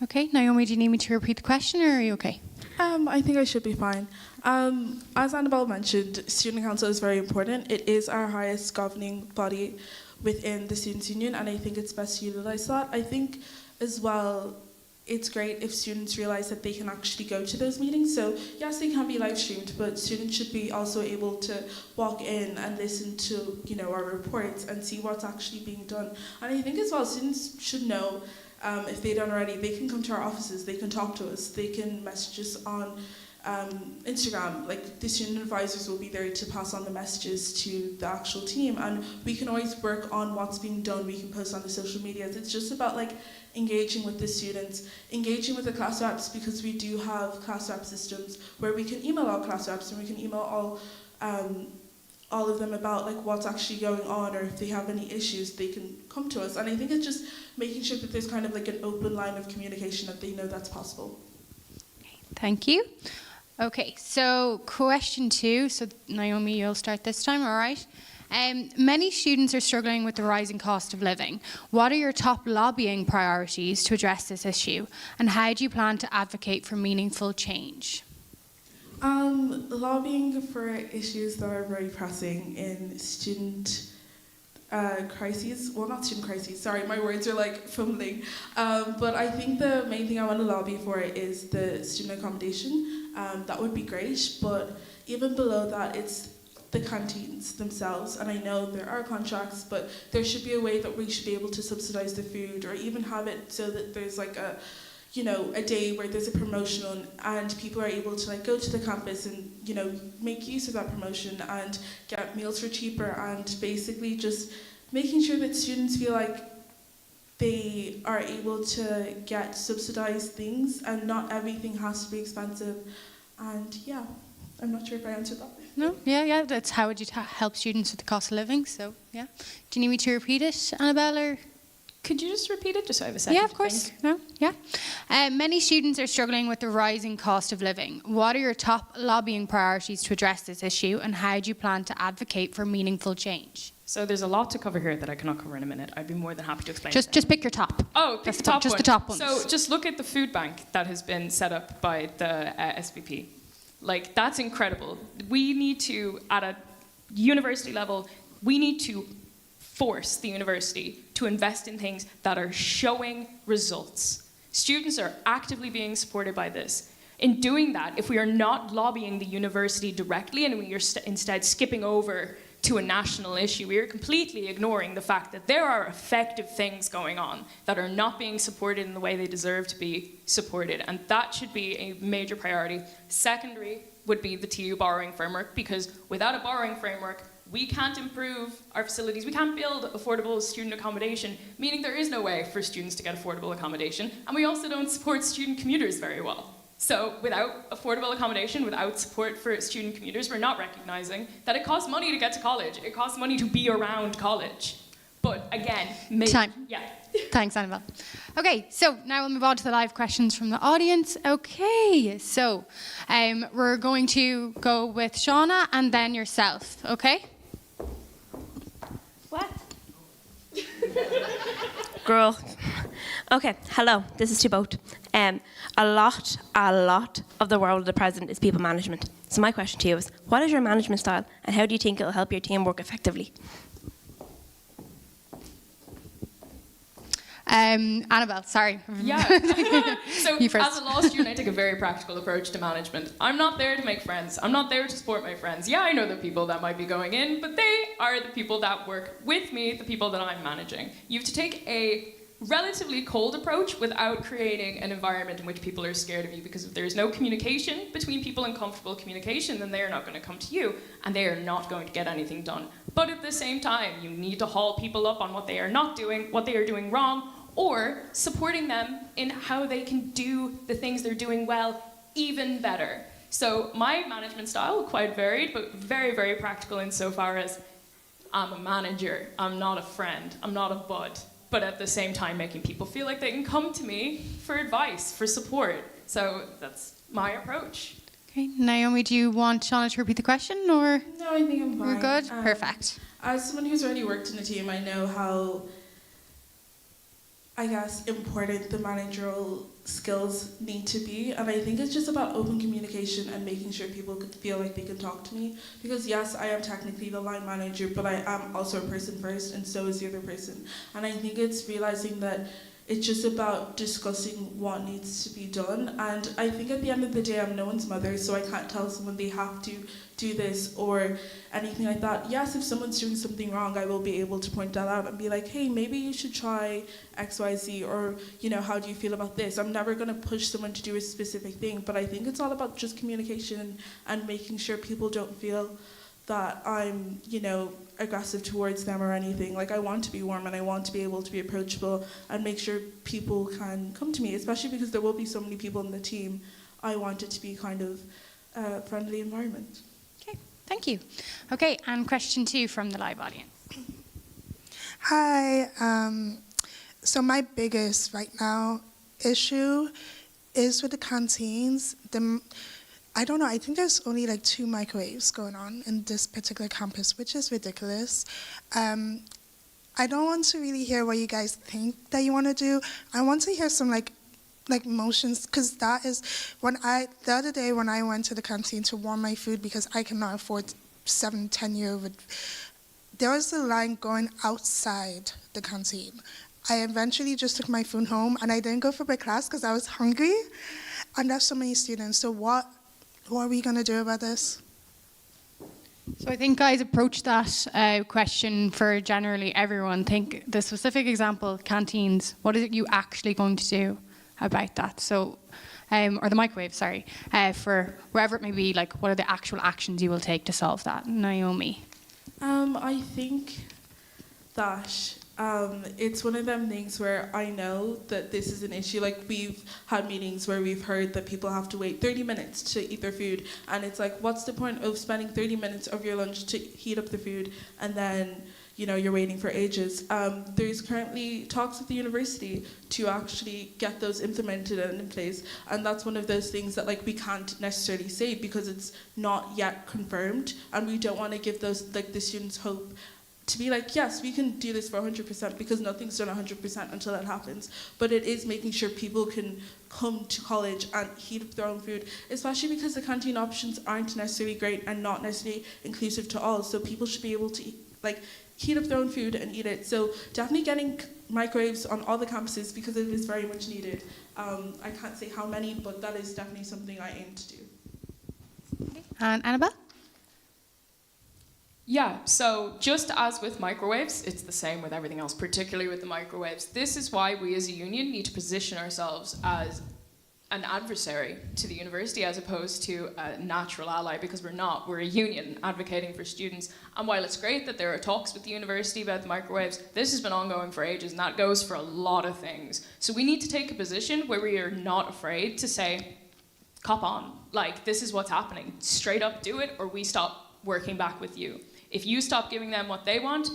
Okay, Naomi, do you need me to repeat the question, or are you okay? I think I should be fine. As Annabelle mentioned, student council is very important. It is our highest governing body within the Students' Union, and I think it's best to utilise that. I think as well, it's great if students realise that they can actually go to those meetings. So yes, they can be live streamed, but students should be also able to walk in and listen to, you know, our reports and see what's actually being done. And I think as well, students should know, if they don't already, they can come to our offices, they can talk to us, they can message us on Instagram. Like, the student advisors will be there to pass on the messages to the actual team, and we can always work on what's being done. We can post on the social medias. It's just about like engaging with the students, engaging with the class reps, because we do have class rep systems where we can email all class reps, and we can email all of them about like what's actually going on, or if they have any issues, they can come to us. And I think it's just making sure that there's kind of like an open line of communication, that they know that's possible. Thank you. Okay, so question 2. So Naomi, you'll start this time, all right? Many students are struggling with the rising cost of living. What are your top lobbying priorities to address this issue, and how do you plan to advocate for meaningful change? Lobbying for issues that are very pressing in student crises. Well, not student crises, sorry, my words are like fumbling. But I think the main thing I want to lobby for is the student accommodation. That would be great, but even below that, it's the canteens themselves. And I know there are contracts, but there should be a way that we should be able to subsidize the food, or even have it so that there's like a, you know, a day where there's a promotion and people are able to like go to the campus and, you know, make use of that promotion and get meals for cheaper, and basically just making sure that students feel like they are able to get subsidized things and not everything has to be expensive. And yeah, I'm not sure if I answered that. No, yeah, that's how would you help students with the cost of living, so yeah. Do you need me to repeat it, Annabelle, or? Could you just repeat it, just so I have a second? Yeah, of course. No, yeah. Many students are struggling with the rising cost of living. What are your top lobbying priorities to address this issue, and how do you plan to advocate for meaningful change? So there's a lot to cover here that I cannot cover in a minute. I'd be more than happy to explain. Just pick your top. Oh, pick the top just one. the top ones. So just look at the food bank that has been set up by the SVP. Like, that's incredible. We need to, at a university level, we need to force the university to invest in things that are showing results. Students are actively being supported by this. In doing that, if we are not lobbying the university directly and we are instead skipping over to a national issue, we are completely ignoring the fact that there are effective things going on that are not being supported in the way they deserve to be supported, and that should be a major priority. Secondary would be the TU borrowing framework, because without a borrowing framework, we can't improve our facilities, we can't build affordable student accommodation, meaning there is no way for students to get affordable accommodation, and we also don't support student commuters very well. So without affordable accommodation, without support for student commuters, we're not recognizing that it costs money to get to college, it costs money to be around college. But again, Time. Yeah. Thanks, Annabelle. Okay, so now we'll move on to the live questions from the audience. Okay, so we're going to go with Shauna and then yourself, okay? What? Girl. Okay, hello, this is to both. A lot of the role of the president is people management. So my question to you is, what is your management style and how do you think it will help your team work effectively? Annabelle, sorry. Yeah. So You first. as a law student, I take a very practical approach to management. I'm not there to make friends. I'm not there to support my friends. Yeah, I know the people that might be going in, but they are the people that work with me, the people that I'm managing. You have to take a relatively cold approach without creating an environment in which people are scared of you, because if there's no communication between people and comfortable communication, then they are not going to come to you and they are not going to get anything done. But at the same time, you need to haul people up on what they are not doing, what they are doing wrong, or supporting them in how they can do the things they're doing well even better. So my management style, quite varied, but very, very practical insofar as I'm a manager, I'm not a friend, I'm not a bud, but at the same time making people feel like they can come to me for advice, for support. So that's my approach. Okay, Naomi, do you want Shauna to repeat the question, or? No, I think I'm fine. We're good? Perfect. As someone who's already worked in a team, I know how, I guess, important the managerial skills need to be, and I think it's just about open communication and making sure people could feel like they can talk to me, because yes, I am technically the line manager, but I am also a person first, and so is the other person, and I think it's realizing that it's just about discussing what needs to be done. And I think at the end of the day, I'm no one's mother, so I can't tell someone they have to do this or anything like that. Yes, if someone's doing something wrong, I will be able to point that out and be like, hey, maybe you should try XYZ, or, you know, how do you feel about this? I'm never going to push someone to do a specific thing, but I think it's all about just communication and making sure people don't feel that I'm, you know, aggressive towards them or anything. Like, I want to be warm and I want to be able to be approachable and make sure people can come to me, especially because there will be so many people in the team. I want it to be kind of a friendly environment. Okay, thank you. Okay, and question 2 from the live audience. Hi, so my biggest right now issue is with the canteens. I don't know, I think there's only like 2 microwaves going on in this particular campus, which is ridiculous. I don't want to really hear what you guys think that you want to do. I want to hear some like motions, because that is the other day when I went to the canteen to warm my food because I cannot afford 7-10 €, there was a line going outside the canteen. I eventually just took my food home and I didn't go for my class because I was hungry, and there's so many students. So what are we going to do about this? So I think guys approach that question for generally everyone. Think the specific example, canteens, what is it you actually going to do about that? So, or the microwave, sorry, for wherever it may be, like what are the actual actions you will take to solve that? Naomi? I think that it's one of them things where I know that this is an issue. Like, we've had meetings where we've heard that people have to wait 30 minutes to eat their food, and it's like, what's the point of spending 30 minutes of your lunch to heat up the food and then, you know, you're waiting for ages. There's currently talks with the university to actually get those implemented and in place, and that's one of those things that, like, we can't necessarily say because it's not yet confirmed, and we don't want to give those, like, the students hope to be like, yes, we can do this for 100%, because nothing's done 100% until it happens. But it is making sure people can come to college and heat up their own food, especially because the canteen options aren't necessarily great and not necessarily inclusive to all. So people should be able to heat up their own food and eat it. So definitely getting microwaves on all the campuses, because it is very much needed. I can't say how many, but that is definitely something I aim to do. And Annabelle? Yeah, so just as with microwaves, it's the same with everything else, particularly with the microwaves. This is why we as a union need to position ourselves as an adversary to the university as opposed to a natural ally, because we're not. We're a union advocating for students. And while it's great that there are talks with the university about the microwaves, this has been ongoing for ages, and that goes for a lot of things. So we need to take a position where we are not afraid to say, cop on. Like, this is what's happening. Straight up do it, or we stop working back with you. If you stop giving them what they want,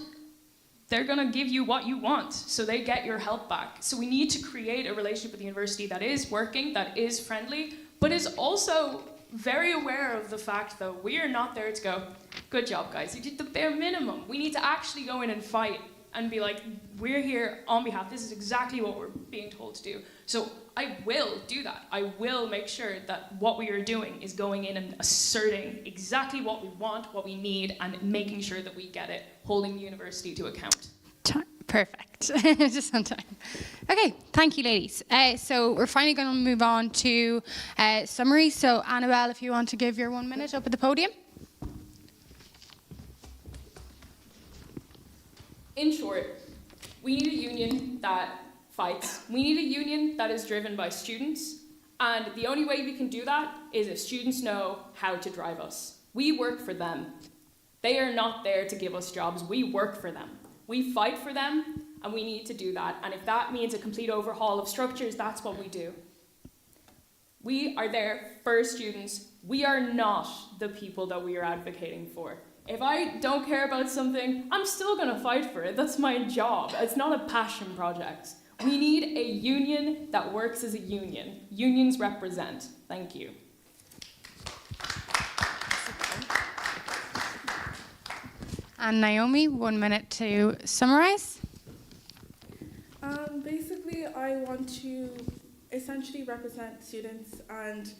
they're going to give you what you want, so they get your help back. So we need to create a relationship with the university that is working, that is friendly, but is also very aware of the fact that we are not there to go, good job, guys, you did the bare minimum. We need to actually go in and fight and be like, we're here on behalf, this is exactly what we're being told to do. So I will do that. I will make sure that what we are doing is going in and asserting exactly what we want, what we need, and making sure that we get it, holding the university to account. Perfect. Just on time. Okay, thank you, ladies. So we're finally going to move on to summary. So Annabelle, if you want to give your 1 minute up at the podium. In short, we need a union that fights. We need a union that is driven by students, and the only way we can do that is if students know how to drive us. We work for them. They are not there to give us jobs. We work for them. We fight for them, and we need to do that. And if that means a complete overhaul of structures, that's what we do. We are there for students. We are not the people that we are advocating for. If I don't care about something, I'm still going to fight for it. That's my job. It's not a passion project. We need a union that works as a union. Unions represent. Thank you. And Naomi, 1 minute to summarize. Basically, I want to essentially represent students, and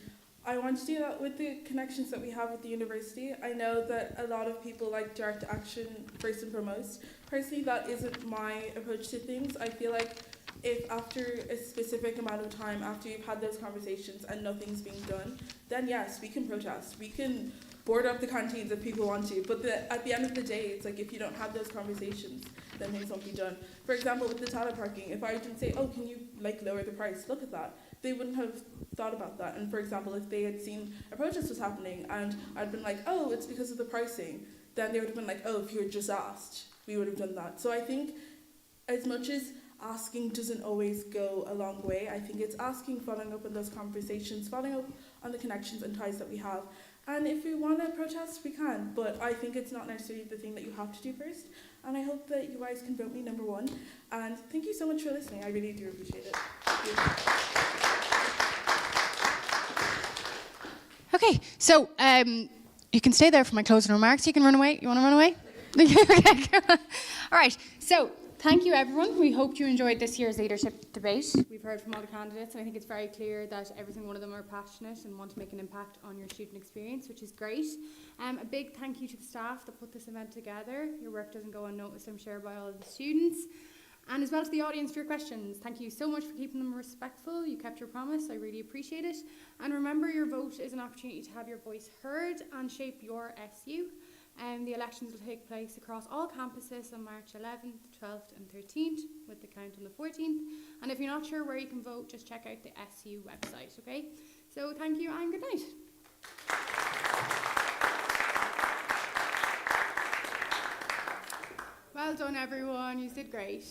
I want to do that with the connections that we have with the university. I know that a lot of people like direct action first and foremost. Personally, that isn't my approach to things. I feel like if after a specific amount of time, after you've had those conversations and nothing's being done, then yes, we can protest. We can board up the canteens if people want to. But at the end of the day, it's like if you don't have those conversations, then things won't be done. For example, with the Tallaght parking, if I didn't say, oh, can you lower the price? Look at that. They wouldn't have thought about that. And for example, if they had seen a protest was happening and I'd been like, oh, it's because of the pricing, then they would have been like, oh, if you had just asked, we would have done that. So I think as much as asking doesn't always go a long way, I think it's asking, following up on those conversations, following up on the connections and ties that we have. And if we want to protest, we can. But I think it's not necessarily the thing that you have to do first. And I hope that you guys can vote me number 1. And thank you so much for listening. I really do appreciate it. Thank you. Okay, so you can stay there for my closing remarks. You can run away. You want to run away? Okay, all right, so thank you, everyone. We hope you enjoyed this year's leadership debate. We've heard from all the candidates, and I think it's very clear that every single one of them are passionate and want to make an impact on your student experience, which is great. A big thank you to the staff that put this event together. Your work doesn't go unnoticed, I'm sure, by all of the students. And as well to the audience for your questions. Thank you so much for keeping them respectful. You kept your promise. I really appreciate it. And remember, your vote is an opportunity to have your voice heard and shape your SU. The elections will take place across all campuses on March 11th, 12th and 13th, with the count on the 14th. And if you're not sure where you can vote, just check out the SU website, okay? So thank you and good night. Well done, everyone. You did great.